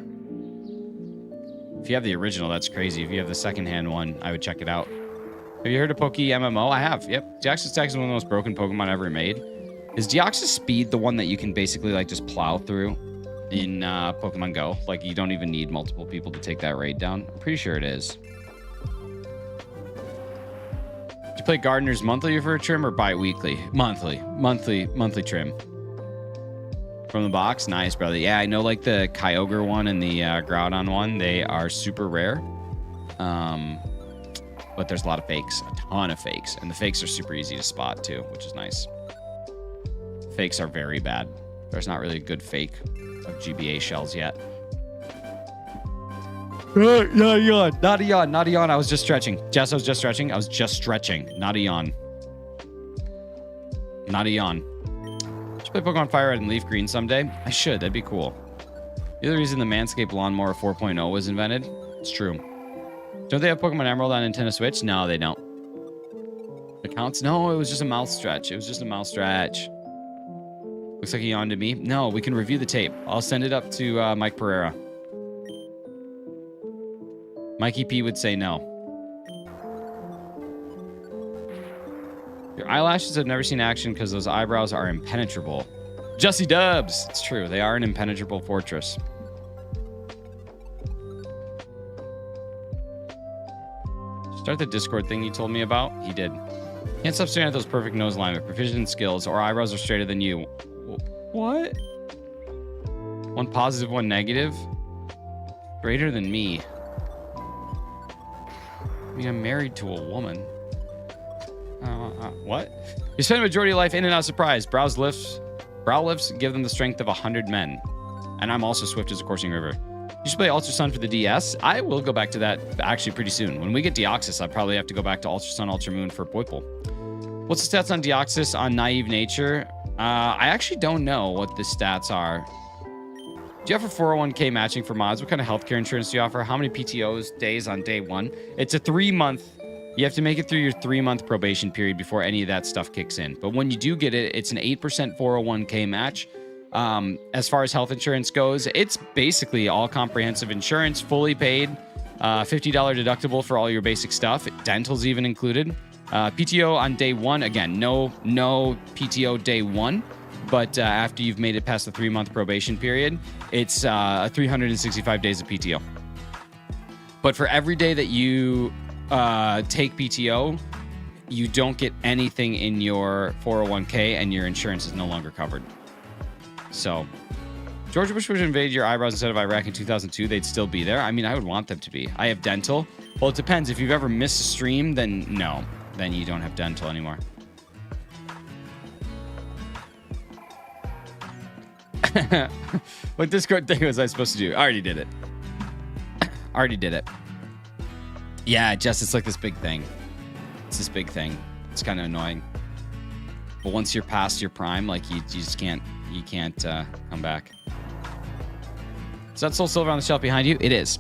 you have the original, that's crazy. If you have the secondhand one, I would check it out. Have you heard of Poke MMO? I have. Yep. Deoxys Tech is one of the most broken Pokemon ever made. Is Deoxys Speed the one that you can basically like just plow through in Pokemon Go? Like you don't even need multiple people to take that raid down. I'm pretty sure it is. You play Gardener's monthly for a trim or bi-weekly? Monthly trim. From the box? Nice, brother. Yeah, I know like the Kyogre one and the Groudon one, they are super rare. But there's a lot of fakes, a ton of fakes. And the fakes are super easy to spot too, which is nice. Fakes are very bad. There's not really a good fake of GBA shells yet. Not a yawn. I was just stretching. Jess, I was just stretching. Not a yawn. Should play Pokemon FireRed and LeafGreen someday. I should. That'd be cool. The other reason the Manscaped Lawnmower 4.0 was invented. It's true. Don't they have Pokemon Emerald on Nintendo Switch? No, they don't. It counts? No, it was just a mouth stretch. Looks like he yawned to me. No, we can review the tape. I'll send it up to Mike Pereira. Mikey P would say no. Your eyelashes have never seen action because those eyebrows are impenetrable. Jussie Dubs! It's true. They are an impenetrable fortress. Start the Discord thing you told me about? He did. Can't stop staring at those perfect nose alignment, precision skills, or eyebrows are straighter than you. What? One positive, one negative? Greater than me. I mean, I'm married to a woman. What? You spend a majority of life in and out surprise. Brow lifts give them the strength of 100 men. And I'm also swift as a coursing river. You should play Ultra Sun for the DS. I will go back to that actually pretty soon. When we get Deoxys, I'll probably have to go back to Ultra Sun, Ultra Moon for Poipole. What's the stats on Deoxys on Naive Nature? I actually don't know what the stats are. Do you offer 401k matching for mods? What kind of healthcare insurance do you offer? How many PTOs days on day 1? It's a 3-month. You have to make it through your 3-month probation period before any of that stuff kicks in. But when you do get it, it's an 8% 401k match. As far as health insurance goes, it's basically all comprehensive insurance, fully paid, $50 deductible for all your basic stuff. Dental's even included. PTO on day 1, again, no PTO day 1. But after you've made it past the 3-month probation period, it's 365 days of PTO. But for every day that you take PTO, you don't get anything in your 401k and your insurance is no longer covered. So, George Bush would invade your eyebrows instead of Iraq in 2002, they'd still be there. I mean, I would want them to be. I have dental. Well, it depends. If you've ever missed a stream, then no. Then you don't have dental anymore. What Discord thing was I supposed to do? I already did it. Already did it. Yeah, Jess, it's like this big thing. It's this big thing. It's kind of annoying. But once you're past your prime, like you just can't come back. Is that Soul Silver on the shelf behind you? It is.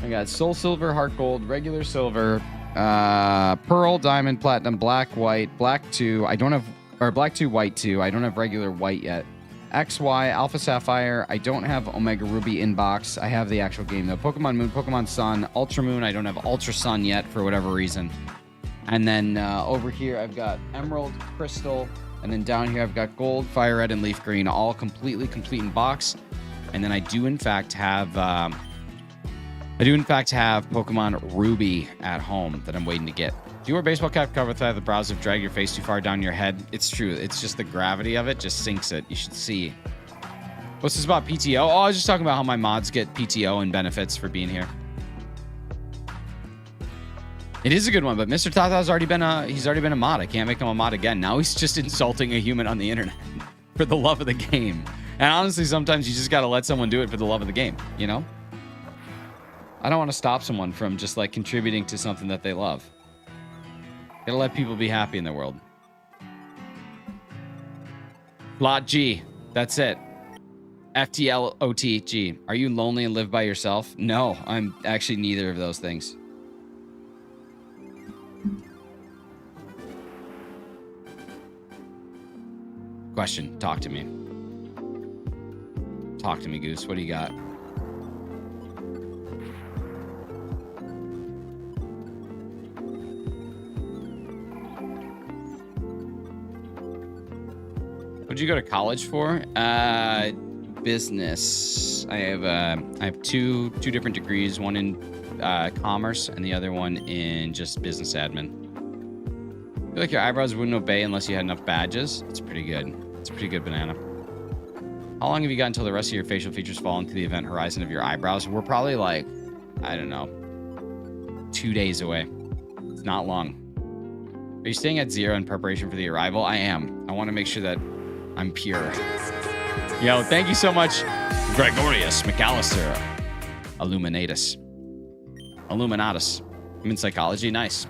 I got Soul Silver, Heart Gold, regular silver, Pearl, Diamond, Platinum, Black, White, Black 2. I don't have, or Black 2, White 2. I don't have regular White yet. XY, Alpha Sapphire. I don't have Omega Ruby in box. I have the actual game though. Pokemon Moon, Pokemon Sun, Ultra Moon. I don't have Ultra Sun yet for whatever reason. And then over here I've got Emerald, Crystal, and then down here I've got Gold, FireRed, and LeafGreen, all completely complete in box. And then I do in fact have Pokemon Ruby at home that I'm waiting to get. Do you wear baseball cap cover without the brows of drag your face too far down your head? It's true. It's just the gravity of it just sinks it. You should see. What's this about PTO? Oh, I was just talking about how my mods get PTO and benefits for being here. It is a good one, but Mr. Tata's already been a mod. I can't make him a mod again. Now he's just insulting a human on the internet for the love of the game. And honestly, sometimes you just got to let someone do it for the love of the game, you know? I don't want to stop someone from just like contributing to something that they love. Gotta let people be happy in the world. Lot G. That's it. FTLOTG. Are you lonely and live by yourself? No, I'm actually neither of those things. Question. Talk to me. Talk to me, Goose. What do you got? What'd you go to college for? Business. I have two different degrees. One in commerce and the other one in just business admin. I feel like your eyebrows wouldn't obey unless you had enough badges. It's pretty good. It's a pretty good banana. How long have you got until the rest of your facial features fall into the event horizon of your eyebrows? We're probably like, I don't know, 2 days away. It's not long. Are you staying at 0 in preparation for the arrival? I am. I want to make sure that I'm pure. Yo, thank you so much, Gregorius McAllister. Illuminatus. I'm in psychology. Nice.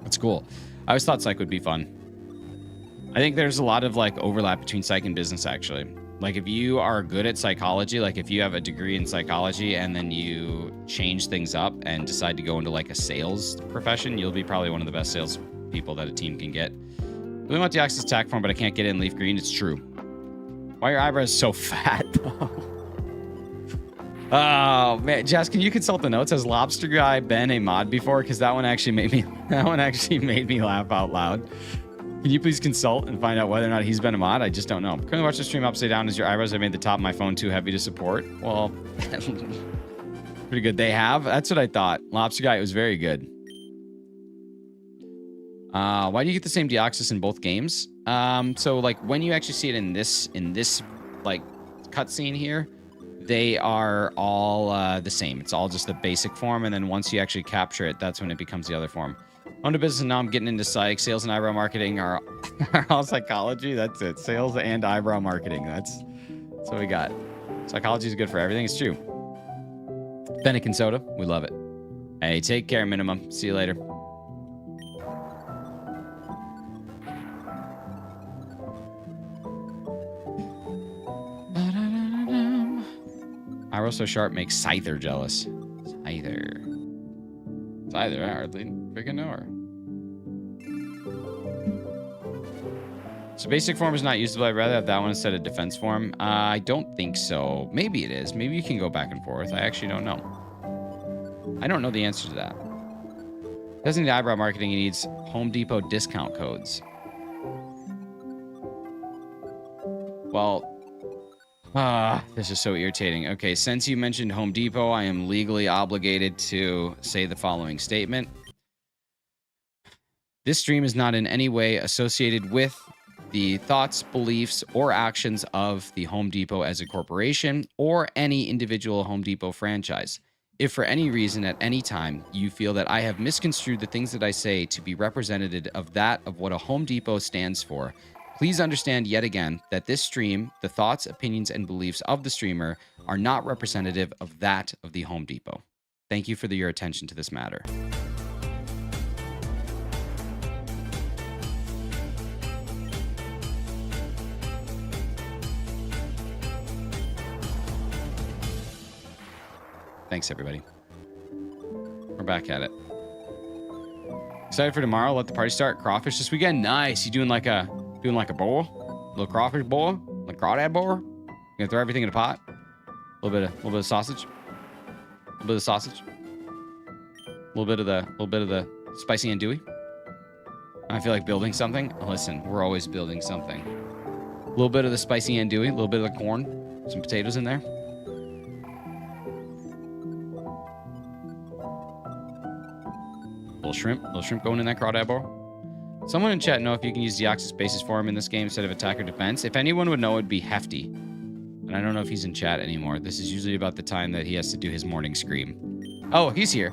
That's cool. I always thought psych would be fun. I think there's a lot of like overlap between psych and business actually. Like if you are good at psychology, like if you have a degree in psychology and then you change things up and decide to go into like a sales profession, you'll be probably one of the best sales people that a team can get. I really want Deoxys attack form, but I can't get it in LeafGreen. It's true. Why are your eyebrows so fat, though? Oh man, Jess, can you consult the notes? Has Lobster Guy been a mod before? Because that one actually made me laugh out loud. Can you please consult and find out whether or not he's been a mod? I just don't know. I'm currently watching the stream upside down as your eyebrows have made the top of my phone too heavy to support. Well, pretty good. They have. That's what I thought. Lobster Guy, it was very good. Why do you get the same Deoxys in both games? So like when you actually see it in this like cutscene here, they are all the same. It's all just the basic form, and then once you actually capture it, that's when it becomes the other form. I'm into business and now I'm getting into psych. Sales and eyebrow marketing are all psychology. That's it. Sales and eyebrow marketing. That's what we got. Psychology is good for everything. It's true. Fennec and soda. We love it. Hey, take care, Minimum. See you later. Arrow so sharp makes Scyther jealous. Scyther, I hardly freaking know her. So basic form is not usable. I'd rather have that one instead of defense form. I don't think so. Maybe it is. Maybe you can go back and forth. I actually don't know. I don't know the answer to that. Doesn't need eyebrow marketing. He needs Home Depot discount codes. Well, this is so irritating. Okay, since you mentioned Home Depot, I am legally obligated to say the following statement. This stream is not in any way associated with the thoughts, beliefs, or actions of the Home Depot as a corporation or any individual Home Depot franchise. If for any reason at any time you feel that I have misconstrued the things that I say to be representative of that of what a Home Depot stands for, Please understand yet again that this stream, the thoughts, opinions, and beliefs of the streamer are not representative of that of the Home Depot. Thank you for your attention to this matter. Thanks, everybody. We're back at it. Excited for tomorrow. Let the party start. Crawfish this weekend. Nice. You doing like a bowl? Little crawfish bowl? Like crawdad bowl? You gonna throw everything in a pot? A little bit of sausage. A little bit of sausage. A little bit of the spicy andouille. I feel like building something. Listen, we're always building something. A little bit of the spicy andouille. A little bit of the corn. Some potatoes in there. Little shrimp going in that crawdad bowl. Someone in chat know if you can use Deoxys basis for him in this game instead of attack or defense. If anyone would know, it'd be Hefty. And I don't know if he's in chat anymore. This is usually about the time that he has to do his morning scream. Oh, he's here.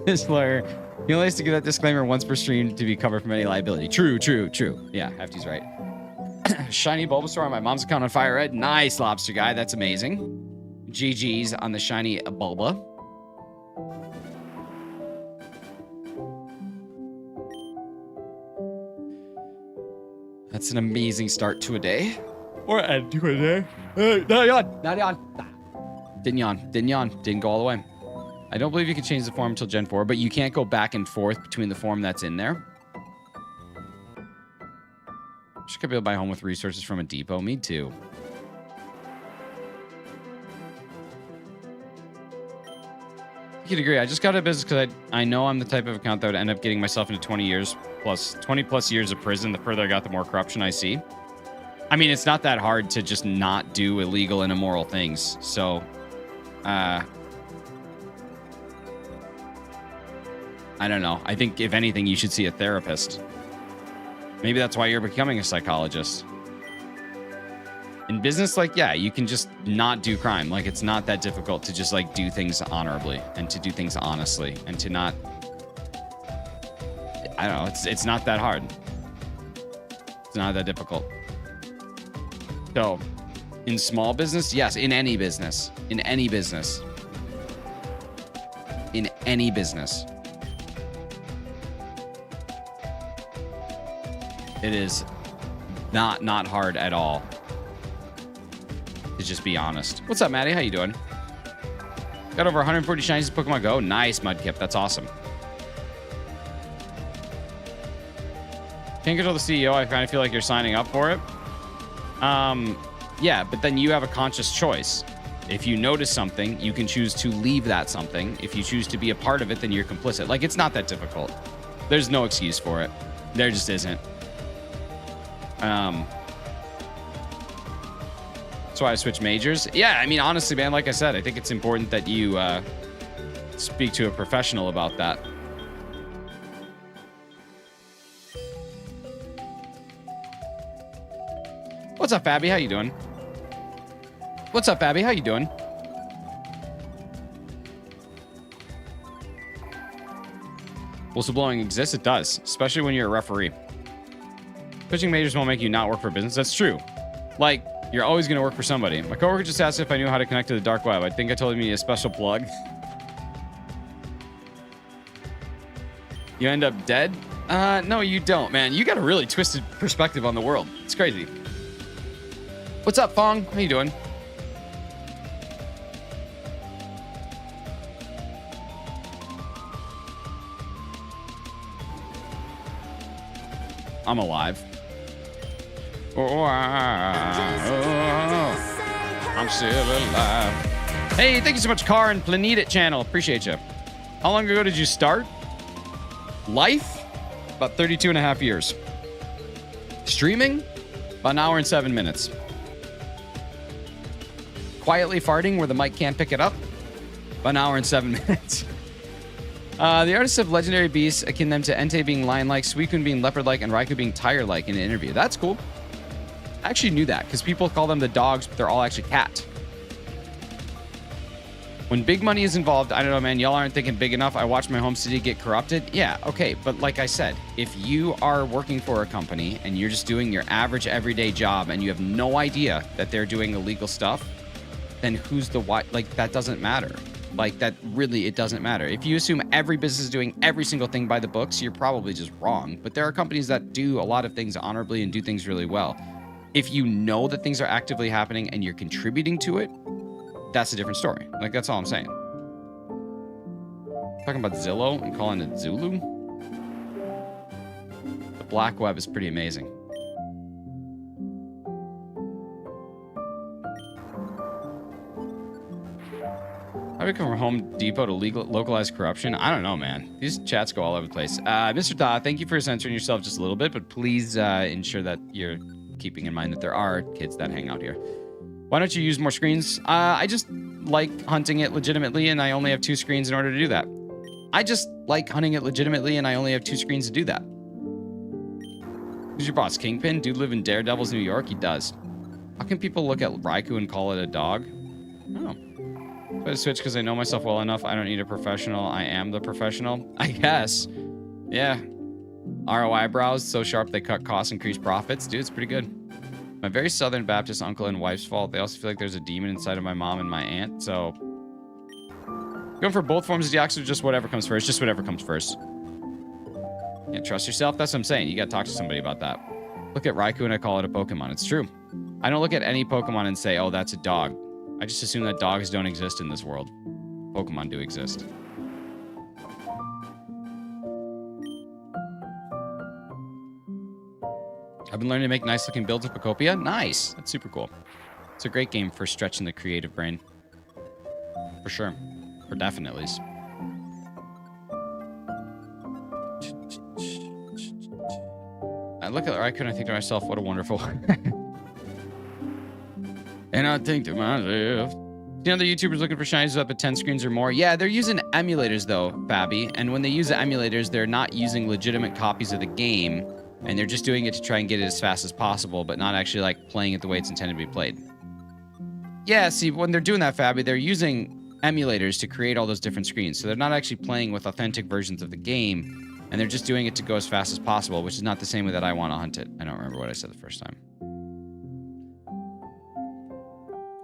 This lawyer. He only has to give that disclaimer once per stream to be covered from any liability. True. Yeah, Hefty's right. Shiny Bulbasaur on my mom's account on FireRed. Nice, Lobster Guy. That's amazing. GG's on the shiny Bulba. That's an amazing start to a day. Or end to a day. Not yawn. Didn't yawn. Didn't go all the way. I don't believe you can change the form until Gen 4, but you can't go back and forth between the form that's in there. Just gonna be able to buy home with resources from a depot. Me too. I can agree. I just got out of business because I know I'm the type of account that would end up getting myself into 20 plus years of prison. The further I got, the more corruption I see. I mean, it's not that hard to just not do illegal and immoral things. So, I don't know. I think if anything, you should see a therapist. Maybe that's why you're becoming a psychologist. In business, like, yeah, you can just not do crime. Like, it's not that difficult to just, like, do things honorably and to do things honestly and to not... I don't know. It's not that hard. It's not that difficult. So, in small business, yes. In any business. In any business. In any business. It is not hard at all. To just be honest. What's up, Maddie? How you doing? Got over 140 shinies in Pokemon Go. Nice, Mudkip. That's awesome. Can't control the CEO. I kind of feel like you're signing up for it. Yeah, but then you have a conscious choice. If you notice something, you can choose to leave that something. If you choose to be a part of it, then you're complicit. Like, it's not that difficult. There's no excuse for it. There just isn't. That's why I switched majors. Yeah, I mean, honestly, man, like I said, I think it's important that you speak to a professional about that. What's up, Fabby? How you doing? What's up, Fabby? How you doing? Whistleblowing exists? It does, especially when you're a referee. Switching majors won't make you not work for business. That's true. Like, you're always going to work for somebody. My coworker just asked if I knew how to connect to the dark web. I think I told him you need a special plug. You end up dead? No, you don't, man. You got a really twisted perspective on the world. It's crazy. What's up, Fong? How you doing? I'm alive. I'm still alive. Hey, thank you so much, Car and Planet It channel. Appreciate you. How long ago did you start? Life? About 32 and a half years. Streaming? About an hour and 7 minutes. Quietly farting where the mic can't pick it up? About an hour and 7 minutes. The artists of legendary beasts akin them to Entei being lion-like, Suicune being leopard-like, and Raikou being tiger-like in an interview. That's cool. I actually knew that because people call them the dogs, but they're all actually cat. When big money is involved, I don't know, man, y'all aren't thinking big enough. I watched my home city get corrupted. Yeah, okay. But like I said, if you are working for a company and you're just doing your average everyday job and you have no idea that they're doing illegal stuff, then who's the why? Like, that doesn't matter. Like, that really, it doesn't matter. If you assume every business is doing every single thing by the books, you're probably just wrong. But there are companies that do a lot of things honorably and do things really well. If you know that things are actively happening and you're contributing to it, that's a different story. Like, that's all I'm saying. Talking about Zillow and calling it Zulu. The black web is pretty amazing. How do we come from Home Depot to localize corruption? I don't know, man. These chats go all over the place. Mr. Da, thank you for censoring yourself just a little bit, but please ensure that you're keeping in mind that there are kids that hang out here. Why don't you use more screens? I just like hunting it legitimately, and I only have 2 screens in order to do that. I just like hunting it legitimately, and I only have 2 screens to do that. Who's your boss? Kingpin? Dude live in Daredevil's New York? He does. How can people look at Raikou and call it a dog? Oh. If I switch because I know myself well enough, I don't need a professional. I am the professional. I guess. Yeah. ROI brows so sharp they cut costs, increase profits. Dude, it's pretty good. My very Southern Baptist uncle and wife's fault. They also feel like there's a demon inside of my mom and my aunt. So, going for both forms of Deoxys or just whatever comes first? Just whatever comes first. Yeah, trust yourself. That's what I'm saying. You got to talk to somebody about that. Look at Raikou and I call it a Pokemon. It's true. I don't look at any Pokemon and say, oh, that's a dog. I just assume that dogs don't exist in this world. Pokemon do exist. I've been learning to make nice looking builds with Pokopia. Nice. That's super cool. It's a great game for stretching the creative brain. For sure. For definitely. I look at Raikou and I think to myself, what a wonderful... And I think to myself... The other YouTubers looking for shinies up at 10 screens or more? Yeah, they're using emulators though, Fabby. And when they use the emulators, they're not using legitimate copies of the game. And they're just doing it to try and get it as fast as possible, but not actually like playing it the way it's intended to be played. Yeah, see, when they're doing that, Fabby, they're using emulators to create all those different screens. So they're not actually playing with authentic versions of the game, and they're just doing it to go as fast as possible, which is not the same way that I want to hunt it. I don't remember what I said the first time.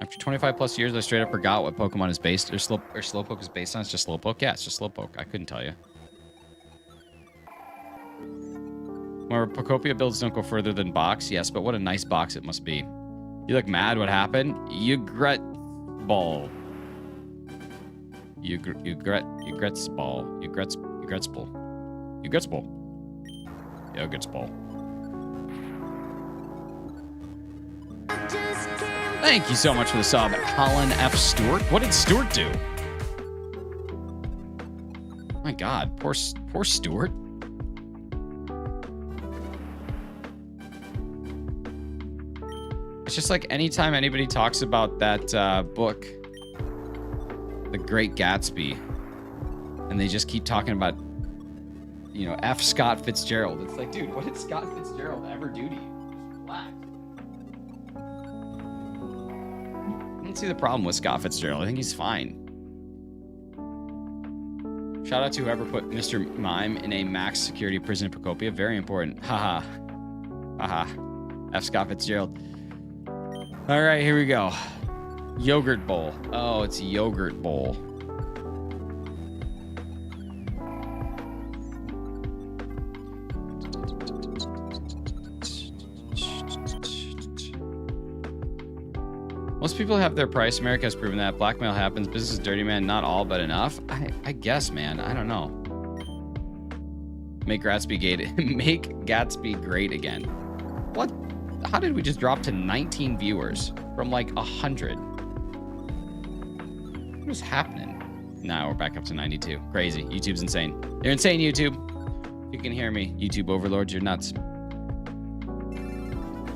After 25 plus years, I straight up forgot what Pokemon is based, or Slowpoke is based on. It's just Slowpoke? Yeah, it's just Slowpoke. I couldn't tell you. More Pokopia builds don't go further than box. Yes, but what a nice box it must be. You look mad. What happened? You gret ball. You grets ball. You grets ball. You grets ball. Yeah, grets ball. Thank you so much for the sub, Colin F. Stewart. What did Stewart do? My God, poor Stewart. It's just like anytime anybody talks about that book, The Great Gatsby, and they just keep talking about, you know, F. Scott Fitzgerald. It's like, dude, what did Scott Fitzgerald ever do to you? Just relax. I don't see the problem with Scott Fitzgerald. I think he's fine. Shout out to whoever put Mr. Mime in a max security prison in Pokopia. Very important. Haha. Haha. F. Scott Fitzgerald. All right, here we go. Yogurt bowl. Oh, it's a yogurt bowl. Most people have their price. America has proven that. Blackmail happens. Business is dirty, man. Not all, but enough. I guess, man. I don't know. Make Gatsby great again. What? How did we just drop to 19 viewers from like 100? What is happening? Now we're back up to 92. Crazy. YouTube's insane. You're insane, YouTube. You can hear me. YouTube overlords, you're nuts.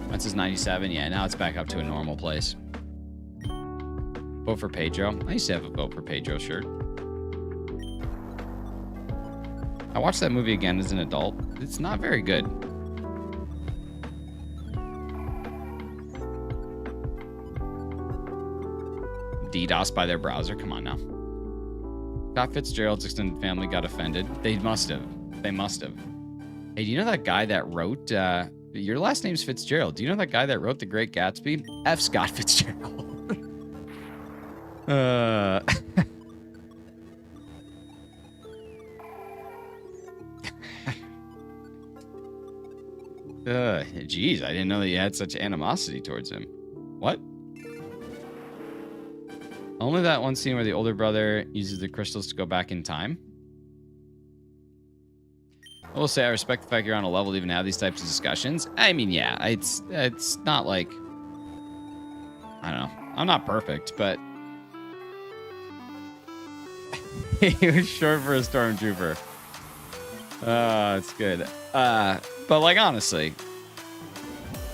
That says 97. Yeah, now it's back up to a normal place. Vote for Pedro. I used to have a vote for Pedro shirt. I watched that movie again as an adult. It's not very good. DDoS by their browser. Come on now. Scott Fitzgerald's extended family got offended. They must have. They must have. Hey, do you know that guy that wrote, your last name's Fitzgerald. Do you know that guy that wrote The Great Gatsby? F. Scott Fitzgerald. Geez, I didn't know that you had such animosity towards him. What? Only that one scene where the older brother uses the crystals to go back in time. I will say I respect the fact you're on a level to even have these types of discussions. I mean, yeah, it's not like, I don't know. I'm not perfect, but he was short for a stormtrooper. It's good. But like, honestly,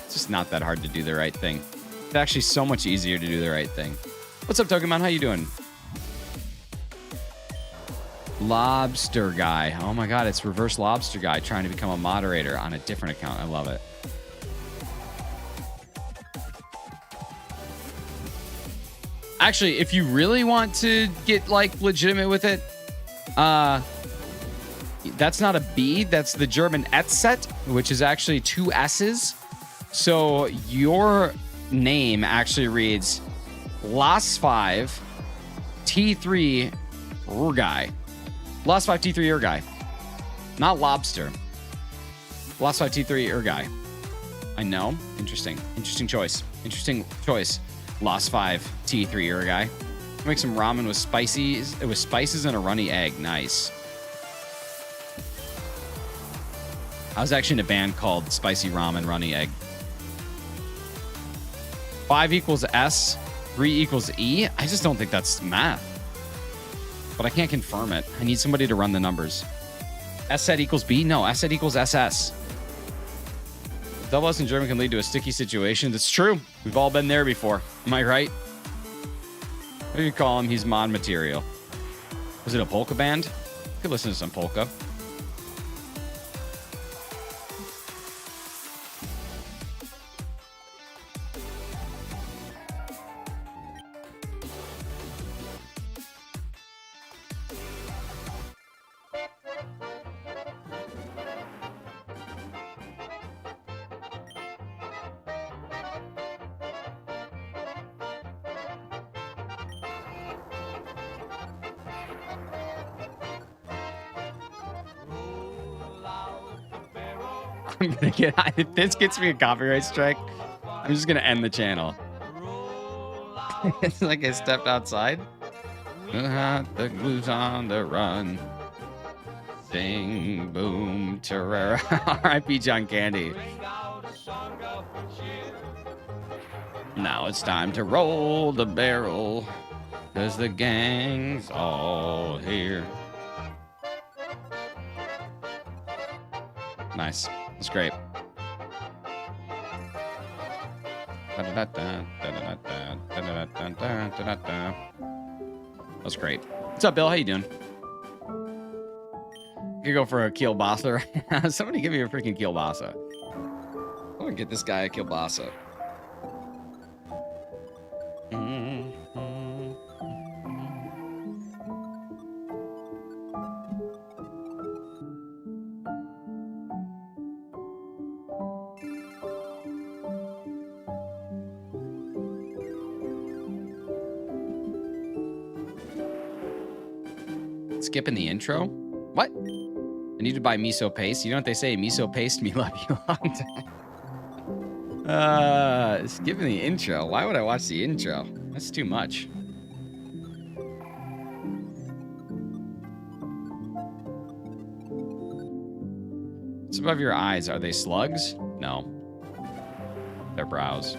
it's just not that hard to do the right thing. It's actually so much easier to do the right thing. What's up, Pokemon? How you doing? Lobster guy. Oh my god, it's reverse lobster guy trying to become a moderator on a different account. I love it. Actually, if you really want to get like legitimate with it, that's not a B, that's the German Etset, which is actually 2 S's. So your name actually reads Las 5 T3 Urgai. Las 5 T3 Urgai. Not lobster. Las 5 T3 Urgai. I know. Interesting. Interesting choice. Interesting choice. Las 5 T3 Urgai. Make some ramen with spices and a runny egg. Nice. I was actually in a band called Spicy Ramen Runny Egg. 5 equals S, 3 equals E. I just don't think that's math. But I can't confirm it. I need somebody to run the numbers. S set equals B? No, S set equals SS. Double S in German can lead to a sticky situation. That's true. We've all been there before. Am I right? What do you call him? He's mod material. Was it a polka band? I could listen to some polka. I'm gonna get, if this gets me a copyright strike, I'm just gonna end the channel. It's like I stepped outside. The glue's on the run. Sing, boom, terror. R.I.P. John Candy. Now it's time to roll the barrel, 'cause the gang's all here. Nice. That's great. That's great. What's up, Bill? How you doing? You could go for a kielbasa right now. Somebody give me a freaking kielbasa. I'm gonna get this guy a kielbasa. Skipping the intro? What? I need to buy miso paste. You know what they say? Miso paste me love you a long time. Skipping the intro. Why would I watch the intro? That's too much. What's above your eyes? Are they slugs? No. They're brows.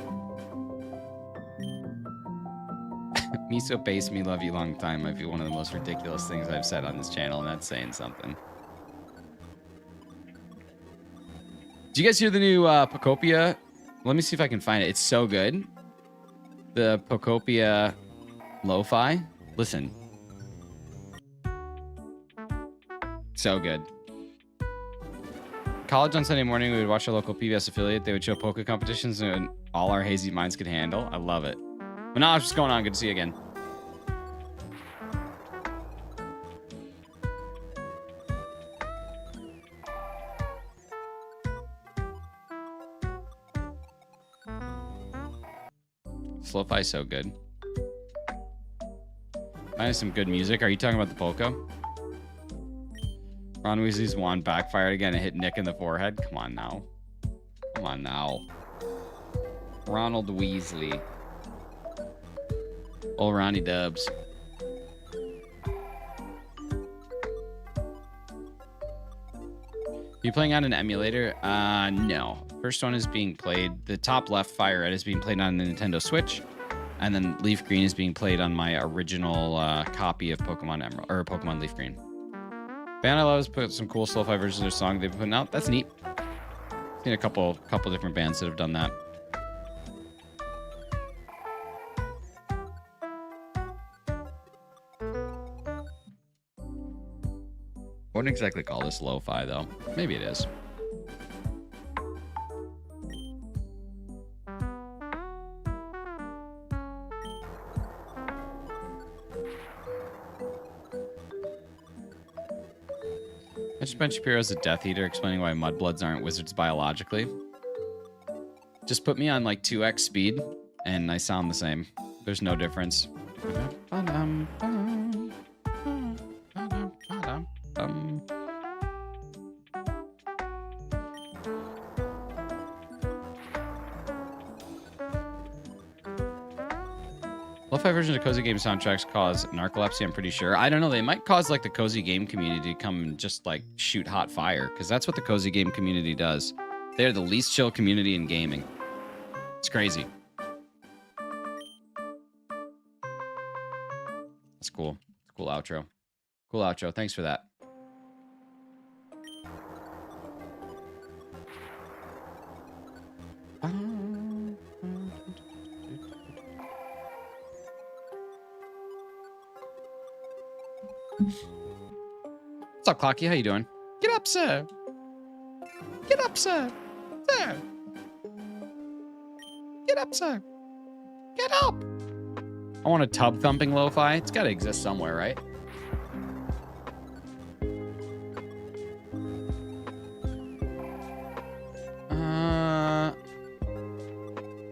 Miso paste me love you long time might be one of the most ridiculous things I've said on this channel, and that's saying something. Did you guys hear the new Pocopia? Let me see if I can find it. It's so good. The Pocopia Lo-Fi. Listen. So good. College on Sunday morning, we would watch our local PBS affiliate. They would show poker competitions and all our hazy minds could handle. I love it. But now what's going on? Good to see you again. this lo-fi is so good. I have some good music. Are you talking about the Poco? Ron Weasley's wand backfired again and hit Nick in the forehead. Come on now. Come on now. Ronald Weasley. Oh, Ronnie Dubs. You playing on an emulator? No. First one is being played. The top left FireRed is being played on the Nintendo Switch, and then LeafGreen is being played on my original copy of Pokemon Emerald or Pokemon LeafGreen. Band I love has put some cool slow-fi versions of their song they've been putting out. That's neat. Seen a couple different bands that have done that. I wouldn't exactly call this lo-fi though. Maybe it is. Ben Shapiro's a Death Eater explaining why mudbloods aren't wizards biologically. Just put me on like 2x speed and I sound the same. There's no difference. Lo-fi versions of cozy game soundtracks cause narcolepsy, I'm pretty sure. I don't know. They might cause like the cozy game community to come and just like shoot hot fire, because that's what the cozy game community does. They're the least chill community in gaming. It's crazy. That's cool. Cool outro. Cool outro. Thanks for that. What's up, Clocky? How you doing? Get up, sir. Get up, sir. Sir. Get up, sir. Get up. I want a tub thumping lo-fi. It's got to exist somewhere, right?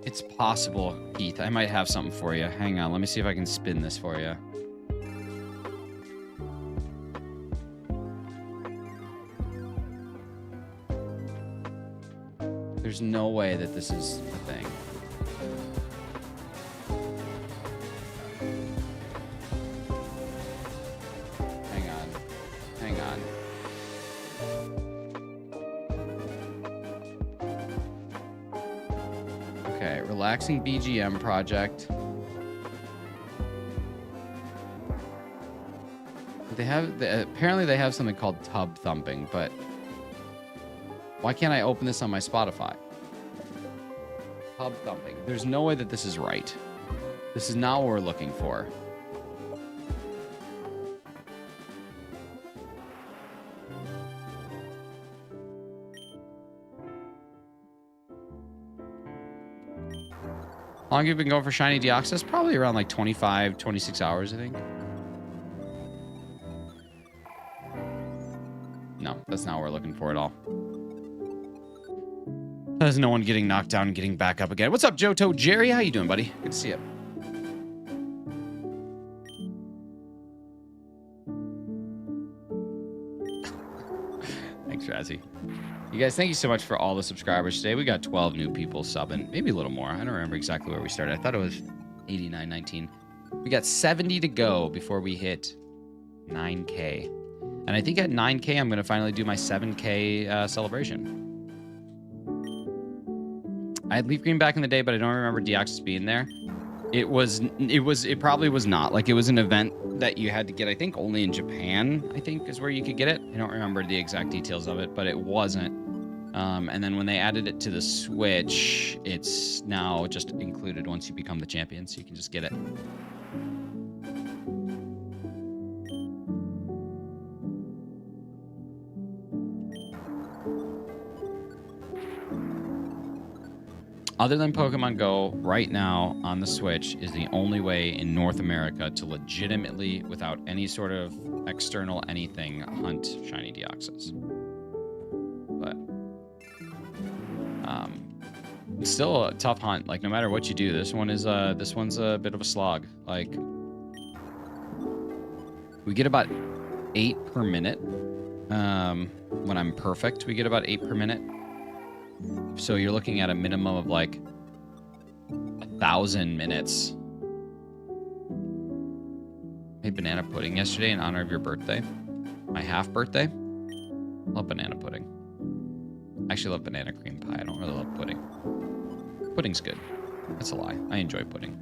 It's possible, Keith. I might have something for you. Hang on. Let me see if I can spin this for you. There's no way that this is a thing. Hang on. Hang on. Okay, relaxing BGM project. Apparently they have something called tub thumping, but why can't I open this on my Spotify? Tub thumping. There's no way that this is right. This is not what we're looking for. How long have you been going for shiny Deoxys? Probably around like 25, 26 hours, I think. No, that's not what we're looking for at all. There's no one getting knocked down and getting back up again. What's up, Johto? Jerry, how you doing, buddy? Good to see you. Thanks, Razzie. You guys, thank you so much for all the subscribers today. We got 12 new people subbing. Maybe a little more. I don't remember exactly where we started. I thought it was 89.19. We got 70 to go before we hit 9K. And I think at 9K, I'm going to finally do my 7K celebration. I had LeafGreen back in the day, but I don't remember Deoxys being there. It probably was not. Like, it was an event that you had to get, I think, only in Japan, I think, is where you could get it. I don't remember the exact details of it, but it wasn't. And then when they added it to the Switch, it's now just included once you become the champion, so you can just get it. Other than Pokemon Go, right now on the Switch is the only way in North America to legitimately, without any sort of external anything, hunt shiny Deoxys. But, It's still a tough hunt. Like, no matter what you do, this one's a bit of a slog. Like, we get about 8 per minute. When I'm perfect, we get about 8 per minute. So you're looking at a minimum of like 1,000 minutes. I made banana pudding yesterday in honor of your birthday. My half birthday. Love banana pudding. I actually love banana cream pie. I don't really love pudding. Pudding's good. That's a lie. I enjoy pudding.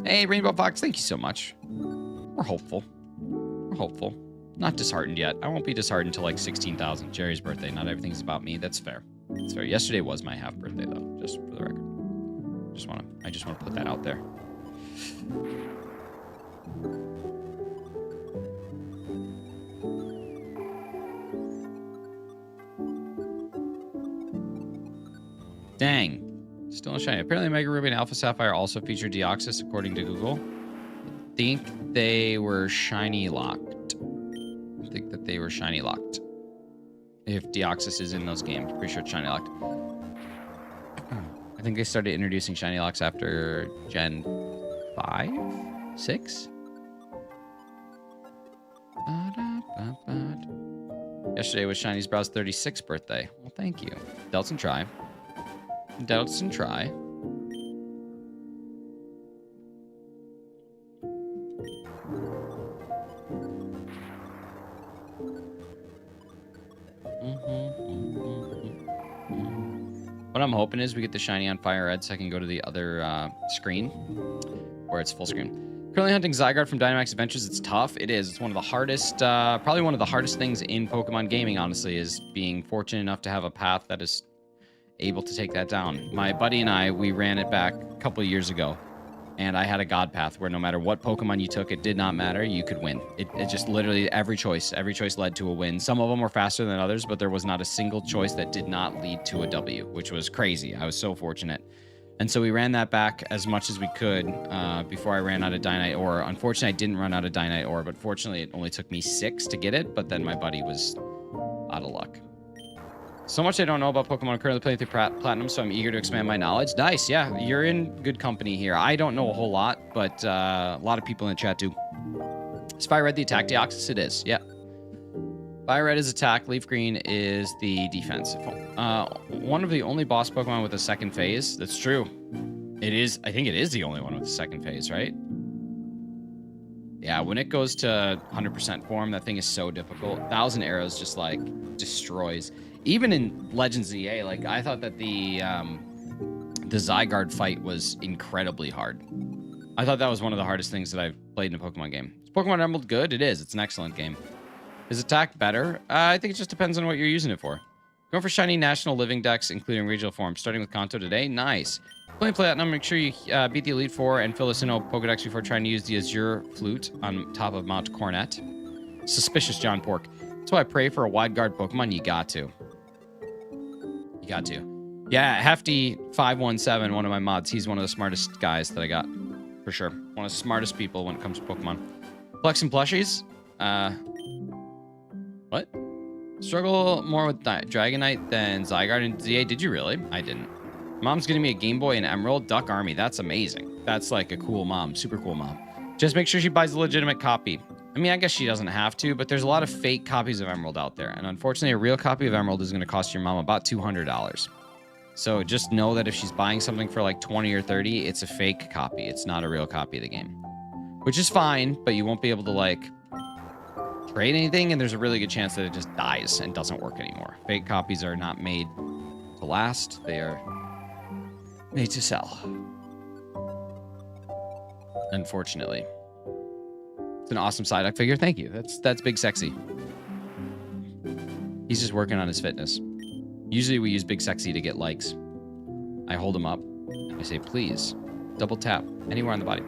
Hey, Rainbow Fox, thank you so much. We're hopeful. We're hopeful. Not disheartened yet. I won't be disheartened until like 16,000. Jerry's birthday. Not everything's about me. That's fair. That's fair. Yesterday was my half birthday though, just for the record. I just want to put that out there. Dang. Still shiny. Apparently Mega Ruby and Alpha Sapphire also feature Deoxys according to Google. I think they were shiny locked. I think that they were shiny locked. If Deoxys is in those games, pretty sure it's shiny locked. I think they started introducing shiny locks after Gen 5? 6? Yesterday was Shiny's Brow's 36th birthday. Well, thank you. Delton try. Delton try. What I'm hoping is we get the shiny on FireRed so I can go to the other screen where it's full screen. Currently hunting Zygarde from Dynamax Adventures. It's tough. It is. It's one of the hardest, probably one of the hardest things in Pokemon gaming, honestly, is being fortunate enough to have a path that is able to take that down. My buddy and I, we ran it back a couple of years ago, and I had a god path where no matter what Pokemon you took, it did not matter. You could win. It just literally every choice led to a win. Some of them were faster than others, but there was not a single choice that did not lead to a W, which was crazy. I was so fortunate. And so we ran that back as much as we could before I ran out of Dynite Ore. Unfortunately, I didn't run out of Dynite Ore, but fortunately, it only took me 6 to get it, but then my buddy was out of luck. So much I don't know about Pokemon. I'm currently playing through Platinum, so I'm eager to expand my knowledge. Nice, yeah, you're in good company here. I don't know a whole lot, but a lot of people in the chat do. Is FireRed the attack Deoxys? It is, yeah. FireRed is attack, LeafGreen is the defense. One of the only boss Pokemon with a second phase. That's true. It is, I think it is the only one with a second phase, right? Yeah, when it goes to 100% form, that thing is so difficult. 1,000 arrows just like destroys. Even in Legends EA, like I thought that the Zygarde fight was incredibly hard. I thought that was one of the hardest things that I've played in a Pokemon game. Is Pokemon Emerald good? It is. It's an excellent game. Is attack better? I think it just depends on what you're using it for. Going for shiny national living decks, including regional forms. Starting with Kanto today. Nice. Playing Platinum, make sure you beat the Elite Four and fill the Sinnoh Pokedex before trying to use the Azure Flute on top of Mount Coronet. Suspicious John Pork. That's why I pray for a wide guard Pokemon. You got to. You got to. Yeah, Hefty 517, one of my mods. He's one of the smartest guys that I got. For sure. One of the smartest people when it comes to Pokemon. Flex and plushies. What? Struggle more with Dragonite than Zygarde and ZA. Did you really? I didn't. Mom's getting me a Game Boy and Emerald Duck Army. That's amazing. That's like a cool mom. Super cool mom. Just make sure she buys a legitimate copy. I mean, I guess she doesn't have to, but there's a lot of fake copies of Emerald out there. And unfortunately, a real copy of Emerald is going to cost your mom about $200. So just know that if she's buying something for like 20 or 30, it's a fake copy. It's not a real copy of the game. Which is fine, but you won't be able to like trade anything, and there's a really good chance that it just dies and doesn't work anymore. Fake copies are not made to last. They are made to sell. Unfortunately. It's an awesome Psyduck figure. Thank you. That's Big Sexy. He's just working on his fitness. Usually we use Big Sexy to get likes. I hold him up. I say, please, double tap anywhere on the body.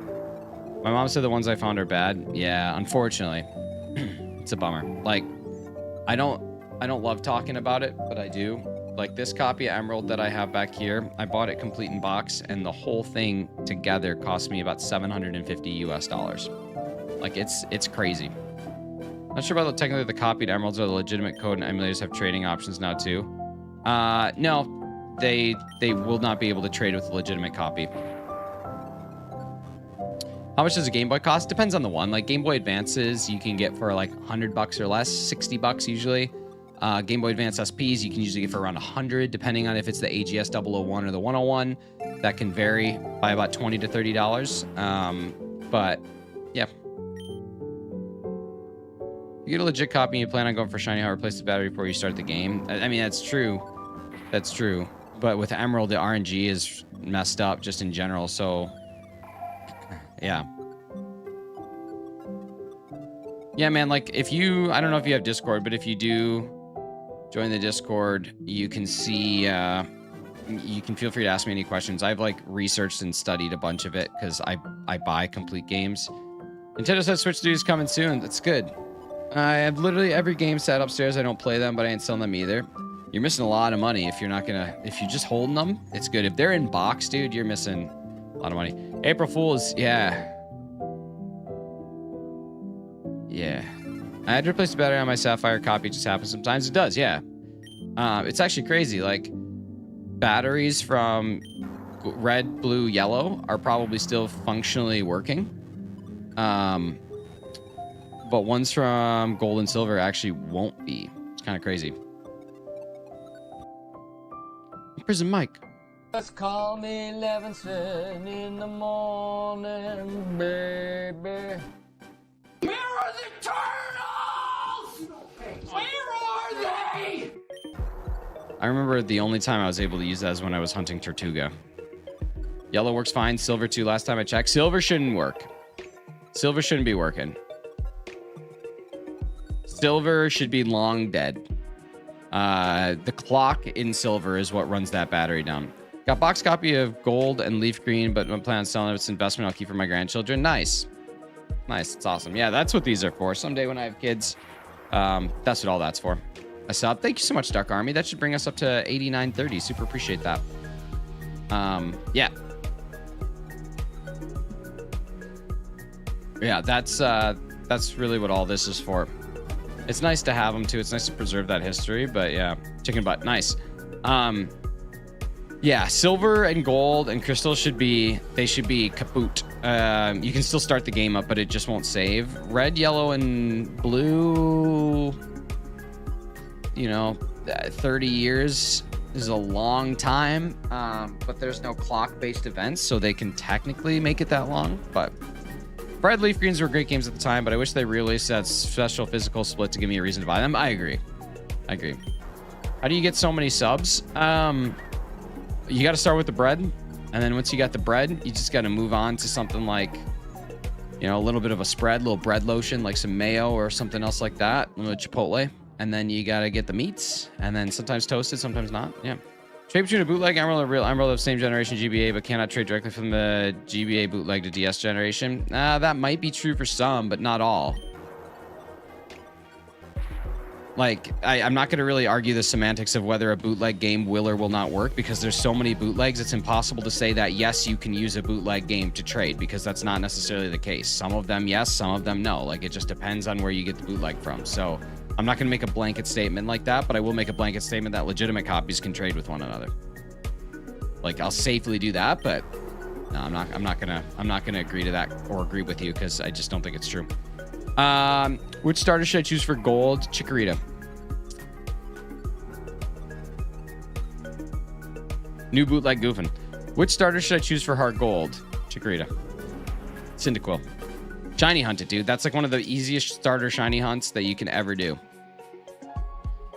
My mom said the ones I found are bad. Yeah, unfortunately. It's a bummer. Like, I don't love talking about it, but I do. Like this copy of Emerald that I have back here, I bought it complete in box, and the whole thing together cost me about $750 US. Like it's crazy. Not sure about technically the copied emeralds or the legitimate code, and emulators have trading options now too. No, they will not be able to trade with a legitimate copy. How much does a Game Boy cost? Depends on the one. Like Game Boy Advances, you can get for like $100 or less, $60 usually. Game Boy Advance SPs, you can usually get for around 100, depending on if it's the AGS 001 or the 101. That can vary by about $20 to $30. But yeah. If you get a legit copy and you plan on going for shiny, how replace the battery before you start the game. I mean, that's true. That's true. But with Emerald, the RNG is messed up just in general. So, yeah. Yeah, man, like if you, I don't know if you have Discord, but if you do join the Discord, you can see, you can feel free to ask me any questions. I've like researched and studied a bunch of it because I buy complete games. Nintendo said Switch Studios coming soon. That's good. I have literally every game set upstairs. I don't play them, but I ain't selling them either. You're missing a lot of money if you're not gonna, if you're just holding them, it's good. If they're in box, dude, you're missing a lot of money. April Fools, yeah. Yeah. I had to replace the battery on my Sapphire copy. It just happens sometimes. It does, yeah. It's actually crazy. Like, batteries from red, blue, yellow are probably still functionally working. But ones from gold and silver actually won't be. It's kind of crazy. Prison Mike. Just call me Levinson in the morning, baby. Where are the turtles? Where are they? I remember the only time I was able to use that is when I was hunting Tortuga. Yellow works fine. Silver too. Last time I checked. Silver shouldn't work. Silver shouldn't be working. Silver should be long dead. The clock in silver is what runs that battery down. Got box copy of gold and leaf green, but I'm planning on selling it. It's investment I'll keep for my grandchildren. Nice. Nice. It's awesome. Yeah, that's what these are for. Someday when I have kids, that's what all that's for. I saw. Thank you so much, Dark Army. That should bring us up to 8930. Super appreciate that. Yeah. Yeah, that's really what all this is for. It's nice to have them too. It's nice to preserve that history, but yeah, chicken butt, nice. Yeah, silver and gold and crystal should be kaput. You can still start the game up, but it just won't save. Red, yellow, and blue, you know, 30 years is a long time, but there's no clock-based events, so they can technically make it that long, but FireRed LeafGreens were great games at the time, but I wish they released that special physical split to give me a reason to buy them. I agree. I agree. How do you get so many subs? You got to start with the bread, and then once you got the bread, you just got to move on to something like, you know, a little bit of a spread, a little bread lotion, like some mayo or something else like that, a little chipotle, and then you got to get the meats, and then sometimes toasted, sometimes not. Yeah. Trade between a bootleg emerald and a real emerald of same generation GBA, but cannot trade directly from the GBA bootleg to DS generation. That might be true for some, but not all. Like, I'm not going to really argue the semantics of whether a bootleg game will or will not work, because there's so many bootlegs, it's impossible to say that, yes, you can use a bootleg game to trade, because that's not necessarily the case. Some of them, yes, some of them, no. Like, it just depends on where you get the bootleg from. So I'm not going to make a blanket statement like that, but I will make a blanket statement that legitimate copies can trade with one another. Like, I'll safely do that, but no, I'm not gonna agree to that or agree with you, because I just don't think it's true. Which starter should I choose for gold? Chikorita. New bootleg goofing. Which starter should I choose for hard gold? Chikorita. Cyndaquil. Shiny hunt it, dude. That's like one of the easiest starter shiny hunts that you can ever do.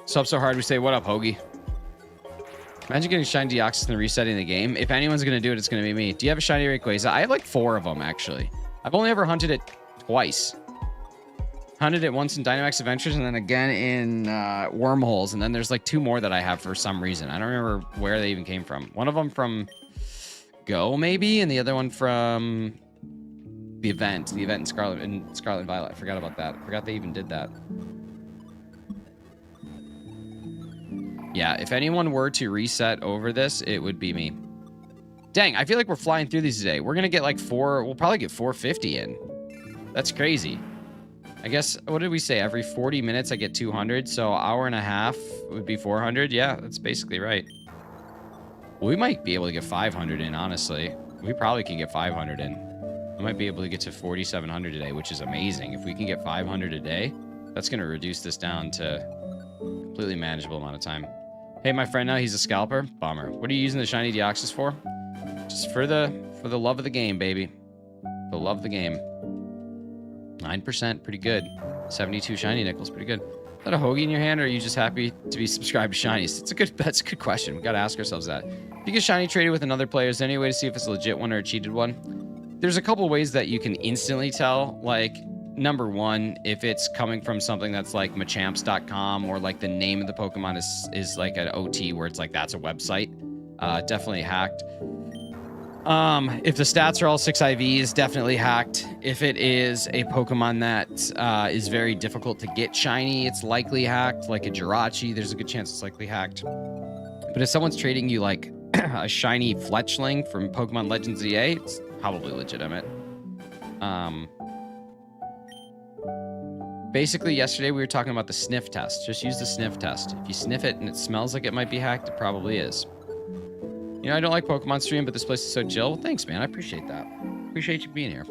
Sub so hard we say, what up, Hoagie? Imagine getting shiny Deoxys and resetting the game. If anyone's going to do it, it's going to be me. Do you have a shiny Rayquaza? I have like 4 of them, actually. I've only ever hunted it twice. Hunted it once in Dynamax Adventures and then again in Wormholes. And then there's like 2 more that I have for some reason. I don't remember where they even came from. One of them from Go, maybe, and the other one from the event in Scarlet and Violet. I forgot about that. I forgot they even did that. Yeah, if anyone were to reset over this, it would be me. Dang, I feel like we're flying through these today. We're gonna get like 4. We'll probably get 450 in. That's crazy. I guess, what did we say? Every 40 minutes I get 200, so hour and a half would be 400. Yeah, that's basically right. We might be able to get 500 in, honestly. We probably can get 500 in. I might be able to get to 4,700 today, which is amazing. If we can get 500 a day, that's going to reduce this down to a completely manageable amount of time. Hey, my friend, now he's a scalper. Bummer. What are you using the shiny Deoxys for? Just for the love of the game, baby. The love of the game. 9%, pretty good. 72 shiny nickels, pretty good. Is that a hoagie in your hand, or are you just happy to be subscribed to shinies? That's a good question. We gotta ask ourselves that. If you get shiny traded with another player, is there any way to see if it's a legit one or a cheated one? There's a couple ways that you can instantly tell. Like, number one, if it's coming from something that's like machamps.com, or like the name of the Pokemon is like an OT where it's like that's a website. Definitely hacked. If the stats are all 6 IVs, definitely hacked. If it is a Pokemon that is very difficult to get shiny, it's likely hacked. Like a Jirachi, there's a good chance it's likely hacked. But if someone's trading you like a shiny Fletchling from Pokemon Legends EA, it's probably legitimate. Basically, yesterday we were talking about the sniff test. Just use the sniff test. If you sniff it and it smells like it might be hacked, it probably is. You know, I don't like Pokemon stream, but this place is so chill. Well, thanks, man. I appreciate that. Appreciate you being here.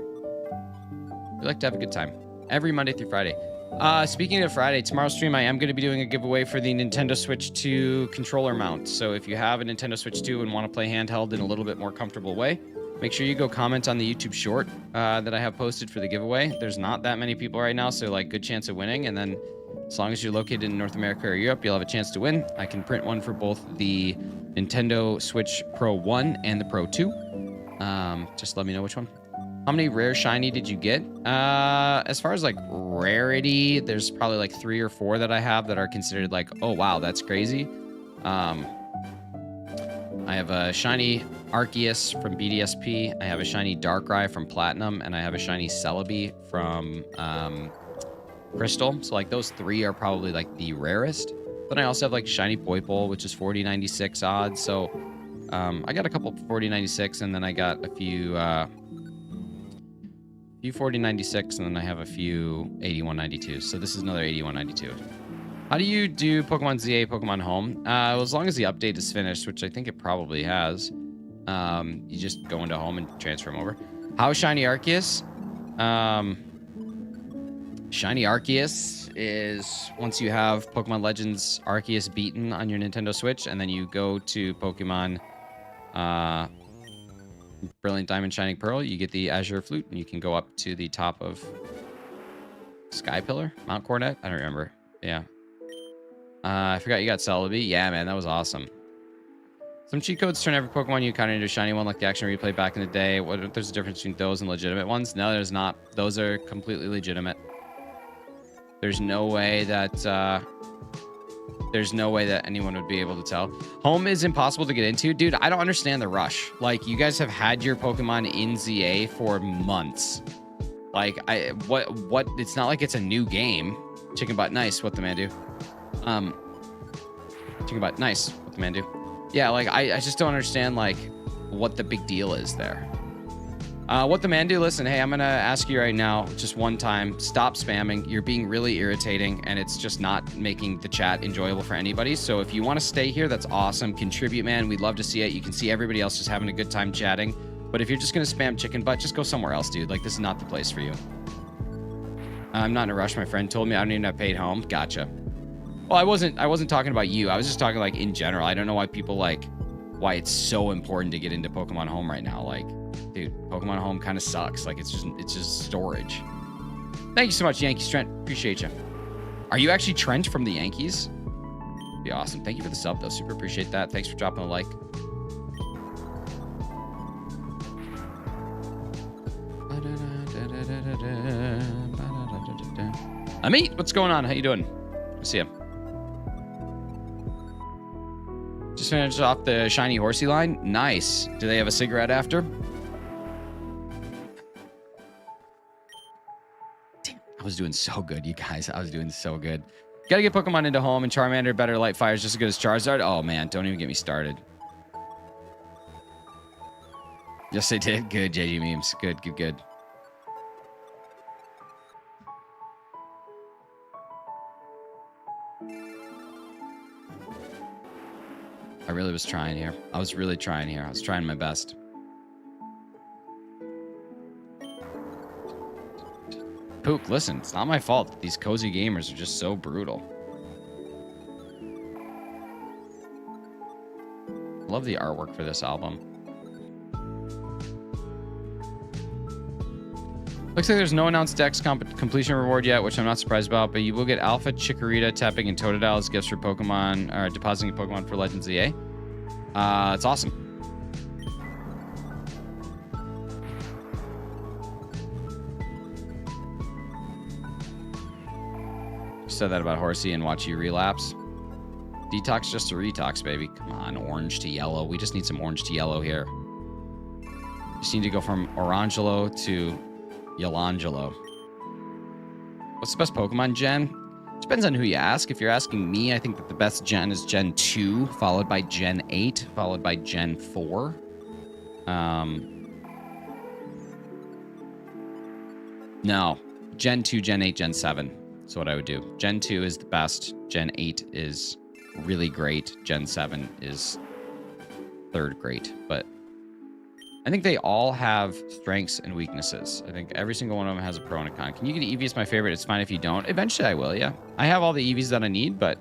We like to have a good time. Every Monday through Friday. Speaking of Friday, tomorrow's stream, I am going to be doing a giveaway for the Nintendo Switch 2 controller mount. So if you have a Nintendo Switch 2 and want to play handheld in a little bit more comfortable way, make sure you go comment on the YouTube short that I have posted for the giveaway. There's not that many people right now, so like good chance of winning. And then as long as you're located in North America or Europe, you'll have a chance to win. I can print one for both the Nintendo Switch Pro 1 and the Pro 2. Just let me know which one. How many rare shiny did you get? As far as like rarity, there's probably like 3 or 4 that I have that are considered like, oh wow, that's crazy. I have a shiny Arceus from BDSP. I have a shiny Darkrai from Platinum, and I have a shiny Celebi from Crystal. So like those 3 are probably like the rarest. Then I also have like shiny Poipole, which is 4096 odds. So I got a couple 4096, and then I got a few 4096, and then I have a few 8192. So this is another 8192. How do you do Pokemon ZA, Pokemon Home? Well, as long as the update is finished, which I think it probably has, you just go into Home and transfer them over. How is shiny Arceus? Shiny Arceus is once you have Pokemon Legends Arceus beaten on your Nintendo Switch, and then you go to Pokemon Brilliant Diamond Shining Pearl, you get the Azure Flute, and you can go up to the top of Sky Pillar? Mount Coronet? I don't remember. Yeah. I forgot you got Celebi. Yeah, man, that was awesome. Some cheat codes turn every Pokemon you encounter into a shiny one, like the action replay back in the day. What? There's a difference between those and legitimate ones? No, there's not. Those are completely legitimate. There's no way that anyone would be able to tell. Home is impossible to get into. Dude, I don't understand the rush. Like, you guys have had your Pokemon in ZA for months. Like, what? It's not like it's a new game. Chicken butt, nice. What the man do? Chicken butt, nice. What the man do? Yeah, like, I just don't understand, like, what the big deal is there. What the man do? Listen, hey, I'm gonna ask you right now, just one time, stop spamming. You're being really irritating, and it's just not making the chat enjoyable for anybody. So if you want to stay here, that's awesome. Contribute, man. We'd love to see it. You can see everybody else just having a good time chatting. But if you're just gonna spam chicken butt, just go somewhere else, dude. Like, this is not the place for you. I'm not in a rush. My friend told me I don't even have paid home. Gotcha. Well, I wasn't talking about you. I was just talking like in general. I don't know why people why it's so important to get into Pokemon Home right now. Like, dude, Pokemon Home kind of sucks. Like, it's just storage. Thank you so much, Yankees Trent. Appreciate you. Are you actually Trent from the Yankees? Be awesome. Thank you for the sub, though. Super appreciate that. Thanks for dropping a like. Amit, what's going on? How you doing? See ya. Just finished off the shiny horsey line. Nice. Do they have a cigarette after? Damn, I was doing so good, you guys. I was doing so good. Gotta get Pokemon into Home, and Charmander better light fires just as good as Charizard. Oh man, don't even get me started. Yes, they did. Good, JG memes. Good, good, good. really was trying here. I was really trying here. I was trying my best. Pook, listen, it's not my fault that these cozy gamers are just so brutal. Love the artwork for this album. Looks like there's no announced Dex completion reward yet, which I'm not surprised about, but you will get Alpha Chikorita, tapping, and Totodile as gifts for Pokemon, or depositing Pokemon for Legends EA. It's awesome. Said that about Horsey and watch you relapse. Detox just a retox, baby. Come on, orange to yellow. We just need some orange to yellow here. Just need to go from Orangelo to Yolangelo. What's the best Pokemon gen? Depends on who you ask. If you're asking me, I think that the best gen is Gen 2, followed by Gen 8, followed by Gen 4. No. Gen 2, Gen 8, Gen 7. That's what I would do. Gen 2 is the best. Gen 8 is really great. Gen 7 is third great. But I think they all have strengths and weaknesses. I think every single one of them has a pro and a con. Can you get Eevee as my favorite? It's fine if you don't. Eventually I will, yeah. I have all the Eevees that I need, but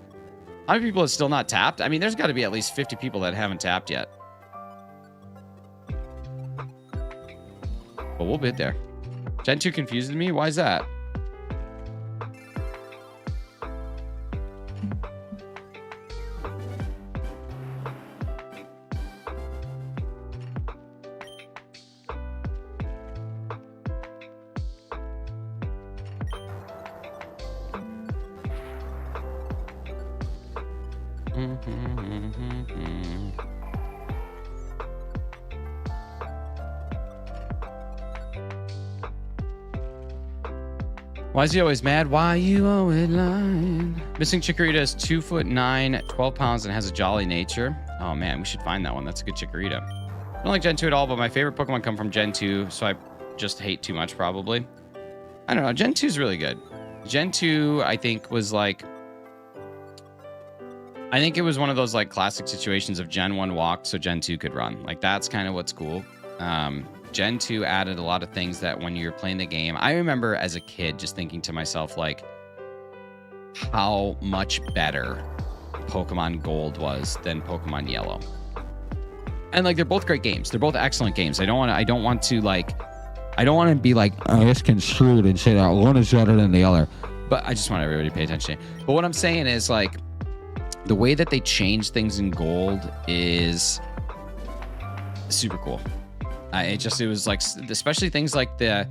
how many people have still not tapped? I mean, there's got to be at least 50 people that haven't tapped yet. But we'll get there. Gen 2 confuses me. Why is that? Why is he always mad? Why you always lying? Missing Chikorita is 2'9", 12 pounds, and has a jolly nature. Oh man, we should find that one. That's a good Chikorita. I don't like Gen 2 at all, but my favorite Pokemon come from Gen 2, so I just hate too much probably. I don't know. Gen 2 is really good. Gen 2, I think, was like... I think it was one of those like classic situations of Gen 1 walked so Gen 2 could run. Like that's kind of what's cool. Gen 2 added a lot of things that when you're playing the game, I remember as a kid just thinking to myself like how much better Pokemon Gold was than Pokemon Yellow. And like they're both great games. They're both excellent games. I don't want to be like, oh, misconstrued and say that one is better than the other. But I just want everybody to pay attention. But what I'm saying is like the way that they change things in Gold is super cool. It was like, especially things like the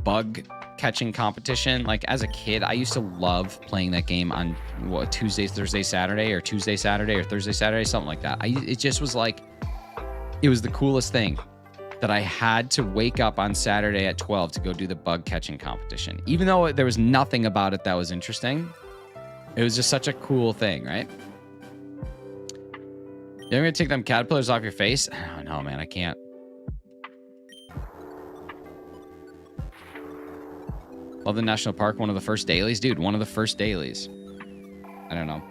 bug catching competition. Like as a kid, I used to love playing that game on Tuesday, Thursday, Saturday, or Tuesday, Saturday, or Thursday, Saturday, something like that. It just was like, it was the coolest thing that I had to wake up on Saturday at 12 to go do the bug catching competition. Even though there was nothing about it that was interesting, it was just such a cool thing, right? You're gonna take them caterpillars off your face? I don't know, man. I can't. Love the National Park, one of the first dailies. Dude, one of the first dailies. I don't know.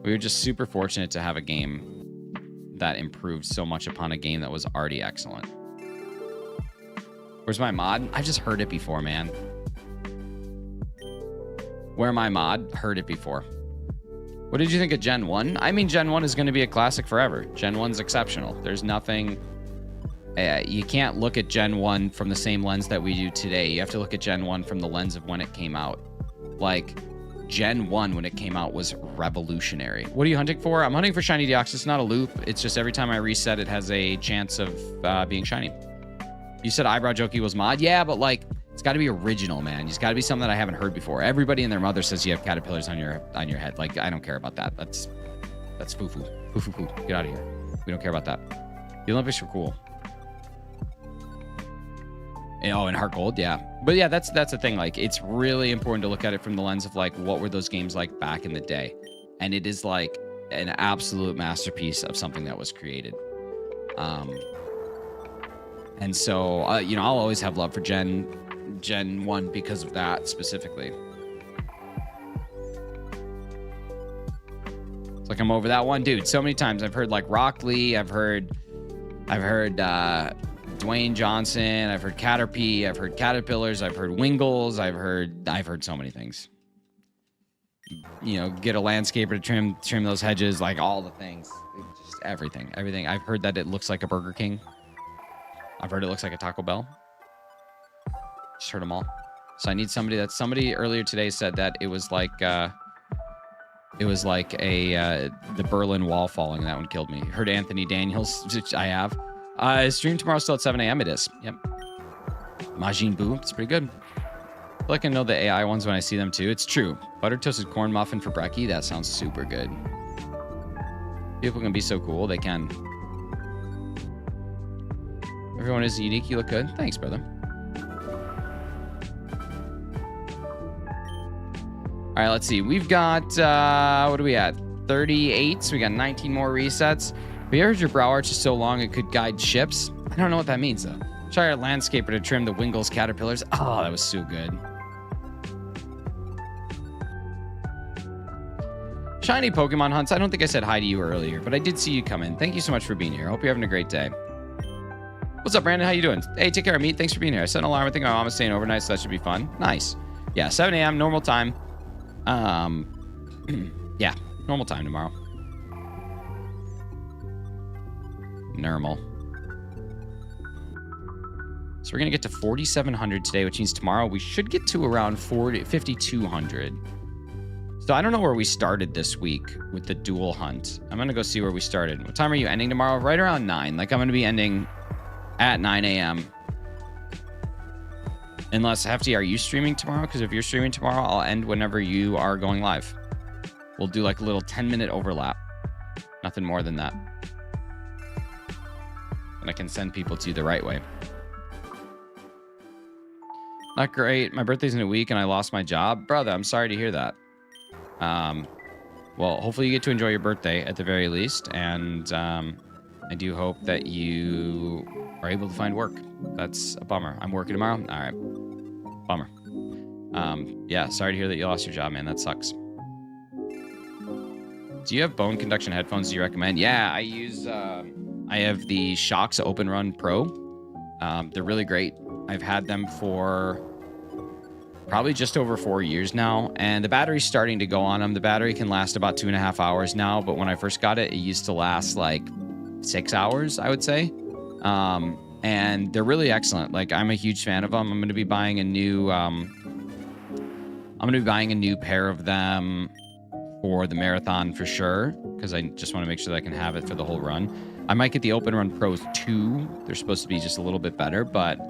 We were just super fortunate to have a game that improved so much upon a game that was already excellent. Where's my mod? I've just heard it before, man. Where my mod? Heard it before. What did you think of Gen 1? I mean, Gen 1 is going to be a classic forever. Gen 1's exceptional. There's nothing... you can't look at Gen 1 from the same lens that we do today. You have to look at Gen 1 from the lens of when it came out. Like, Gen 1, when it came out, was revolutionary. What are you hunting for? I'm hunting for shiny Deoxys. It's not a loop. It's just every time I reset, it has a chance of being shiny. You said Eyebrow Joke equals mod? Yeah, but, like, it's got to be original, man. It's got to be something that I haven't heard before. Everybody and their mother says you have caterpillars on your head. Like, I don't care about that. That's foo-foo. Foo-foo-foo. Get out of here. We don't care about that. The Olympics were cool. Oh, and Heart Gold, yeah. But yeah, that's the thing. Like, it's really important to look at it from the lens of like, what were those games like back in the day? And it is like an absolute masterpiece of something that was created. And so, you know, I'll always have love for Gen 1 because of that specifically. It's like I'm over that one. Dude, so many times. I've heard like Rock Lee. I've heard Dwayne Johnson. I've heard Caterpie. I've heard Caterpillars. I've heard Wingles. I've heard so many things. You know, get a landscaper to trim those hedges, like all the things. Just everything. I've heard that it looks like a Burger King. I've heard it looks like a Taco Bell. Just heard them all. So I need somebody earlier today said that it was like the Berlin Wall falling. That one killed me. Heard Anthony Daniels, which I have. Stream tomorrow still at 7 a.m. It is. Yep. Majin Buu. It's pretty good. I feel like I know the AI ones when I see them too. It's true. Butter toasted corn muffin for brekkie. That sounds super good. People can be so cool. They can. Everyone is unique. You look good. Thanks, brother. All right, let's see. We've got, what are we at? 38. So we got 19 more resets. Have you heard your brow arch is so long it could guide ships? I don't know what that means, though. Try our landscaper to trim the Wingles caterpillars. Oh, that was so good. Shiny Pokemon hunts. I don't think I said hi to you earlier, but I did see you come in. Thank you so much for being here. Hope you're having a great day. What's up, Brandon? How you doing? Hey, take care of me. Thanks for being here. I set an alarm. I think my mom is staying overnight, so that should be fun. Nice. Yeah, 7 a.m. normal time. Yeah, normal time tomorrow. Normal. So we're gonna get to 4,700 today, which means tomorrow we should get to around 5,200. So I don't know where we started this week with the dual hunt. I'm gonna go see where we started. What time are you ending tomorrow? Right around 9. Like I'm gonna be ending at 9 a.m. Unless, Hefty, are you streaming tomorrow? Because if you're streaming tomorrow, I'll end whenever you are going live. We'll do like a little 10-minute overlap. Nothing more than that. And I can send people to you the right way. Not great. My birthday's in a week and I lost my job. Brother, I'm sorry to hear that. Well, hopefully you get to enjoy your birthday at the very least. And I do hope that you are able to find work. That's a bummer. I'm working tomorrow. All right. Bummer. Yeah, sorry to hear that you lost your job, man. That sucks. Do you have bone conduction headphones you recommend? Yeah, I use, I have the Shox Open Run Pro. They're really great. I've had them for probably just over 4 years now, and the battery's starting to go on them. The battery can last about 2.5 hours now, but when I first got it, it used to last like 6 hours, I would say. And they're really excellent. Like, I'm a huge fan of them. I'm going to be buying a new, pair of them for the marathon for sure, because I just want to make sure that I can have it for the whole run. I might get the Open Run Pros 2. They're supposed to be just a little bit better, but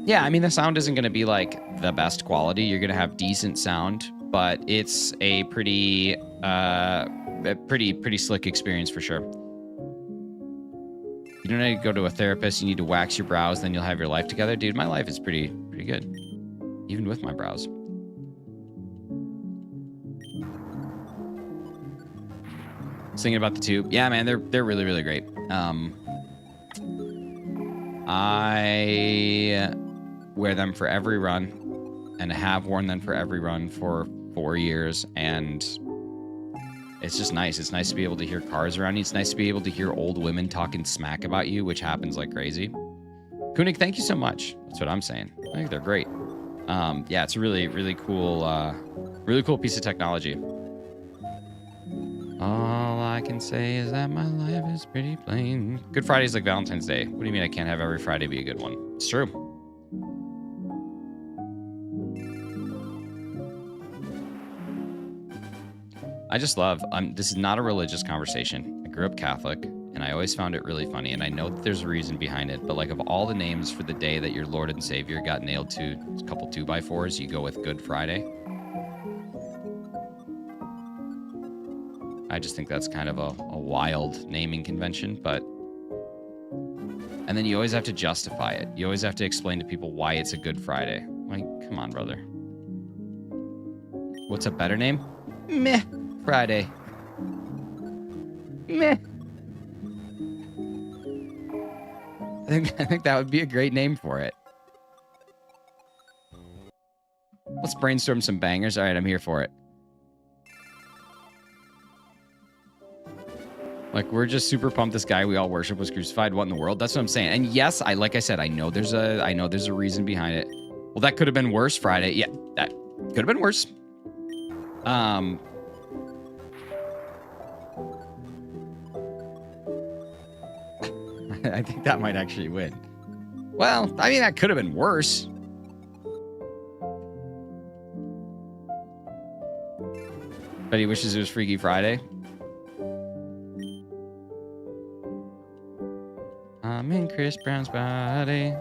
yeah, I mean, the sound isn't going to be like the best quality. You're going to have decent sound, but it's a pretty slick experience for sure. You don't need to go to a therapist. You need to wax your brows, then you'll have your life together. Dude, my life is pretty good, even with my brows. Thinking about the tube. Yeah, man, they're really, really great. I wear them for every run, and have worn them for every run for 4 years, and it's just nice. It's nice to be able to hear cars around you. It's nice to be able to hear old women talking smack about you, which happens like crazy. Kunik, thank you so much. That's what I'm saying. I think they're great. Yeah, it's a really, really cool piece of technology. All I can say is that my life is pretty plain. Good Friday's like Valentine's Day. What do you mean I can't have every Friday be a good one? It's true. I just love, this is not a religious conversation. I grew up Catholic, and I always found it really funny, and I know that there's a reason behind it, but like, of all the names for the day that your Lord and Savior got nailed to a couple 2x4s, you go with Good Friday. I just think that's kind of a wild naming convention, but... And then you always have to justify it. You always have to explain to people why it's a Good Friday. Like, come on, brother. What's a better name? Meh Friday. Meh. I think that would be a great name for it. Let's brainstorm some bangers. All right, I'm here for it. Like, we're just super pumped this guy we all worship was crucified. What in the world? That's what I'm saying. And yes, like I said, I know there's a reason behind it. Well, that could have been worse Friday. Yeah, that could have been worse. I think that might actually win. Well, I mean, that could have been worse. But he wishes it was Freaky Friday. I'm in Chris Brown's body.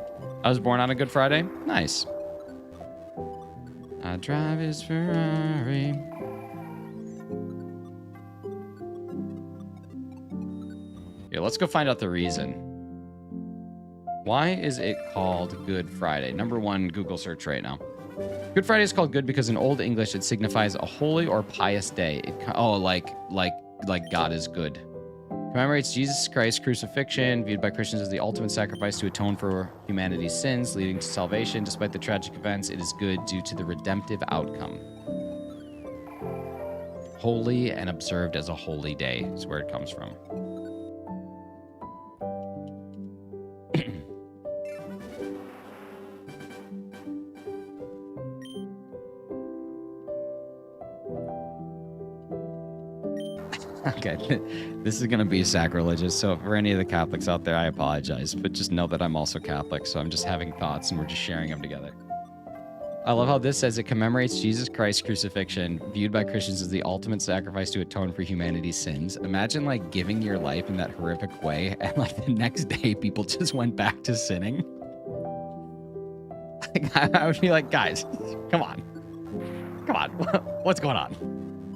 I was born on a Good Friday. Nice. I drive his Ferrari. Yeah, let's go find out the reason. Why is it called Good Friday? Number one Google search right now. Good Friday is called good because in Old English it signifies a holy or pious day. Like God is good. Commemorates Jesus Christ's crucifixion, viewed by Christians as the ultimate sacrifice to atone for humanity's sins, leading to salvation. Despite the tragic events, it is good due to the redemptive outcome. Holy and observed as a holy day is where it comes from. Okay, this is going to be sacrilegious, so for any of the Catholics out there, I apologize, but just know that I'm also Catholic, so I'm just having thoughts and we're just sharing them together. I love how this says it commemorates Jesus Christ's crucifixion, viewed by Christians as the ultimate sacrifice to atone for humanity's sins. Imagine, like, giving your life in that horrific way, and, like, the next day, people just went back to sinning. Like, I would be like, guys, come on. Come on, what's going on?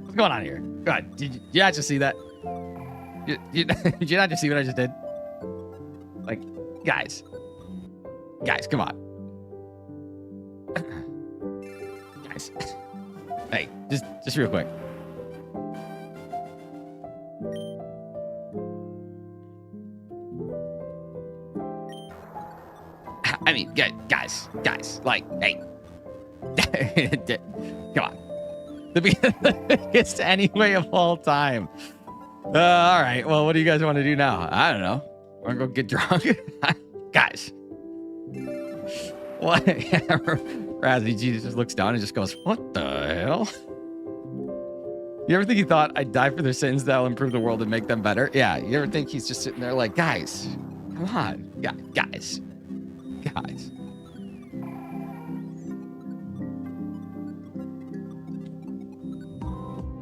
What's going on here? God, did you not just see that? Did you not just see what I just did? Like, guys, come on. Guys, hey, just real quick. I mean, guys, like, hey, come on. The biggest anyway of all time. All right. Well, what do you guys want to do now? I don't know. Want to go get drunk? Guys. What? Razzie G just looks down and just goes, what the hell? You ever think he thought I'd die for their sins that'll improve the world and make them better? Yeah. You ever think he's just sitting there like, guys, come on. Guys.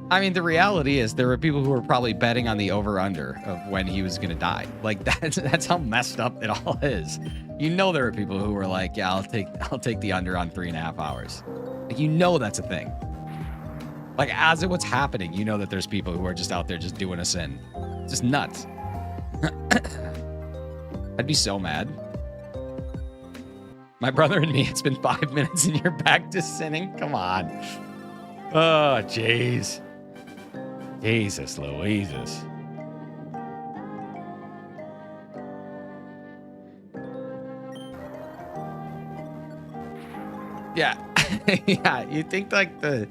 I mean, the reality is there were people who were probably betting on the over-under of when he was going to die. Like, that's how messed up it all is. You know, there were people who were like, yeah, I'll take the under on 3.5 hours. Like, you know, that's a thing. Like, as it was happening, you know that there's people who are just out there just doing a sin. Just nuts. I'd be so mad. My brother and me, it's been 5 minutes and you're back to sinning. Come on. Oh, jeez. Jesus Louises. Yeah. Yeah, you think like the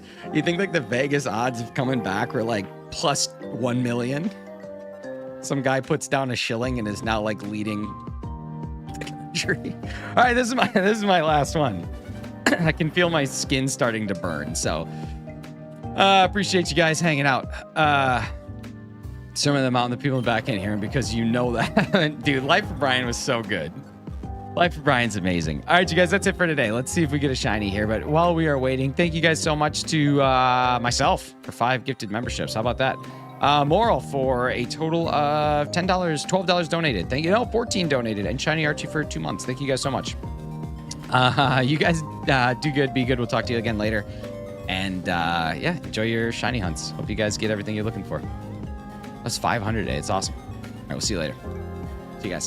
Vegas odds of coming back were like plus 1 million? Some guy puts down a shilling and is now like leading the country. All right, this is my last one. I can feel my skin starting to burn, so appreciate you guys hanging out. Some of them out and the people in the back in here, because you know that. Dude, Life of Brian was so good. Life of Brian's amazing. All right, you guys, that's it for today. Let's see if we get a shiny here. But while we are waiting, thank you guys so much to myself for 5 gifted memberships. How about that? Moral for a total of $10, $12 donated. Thank you. No, 14 donated. And Shiny Archie for 2 months. Thank you guys so much. You guys do good, be good. We'll talk to you again later. And yeah, enjoy your shiny hunts. Hope you guys get everything you're looking for. That's 500 today. It's awesome. All right, we'll see you later. See you guys.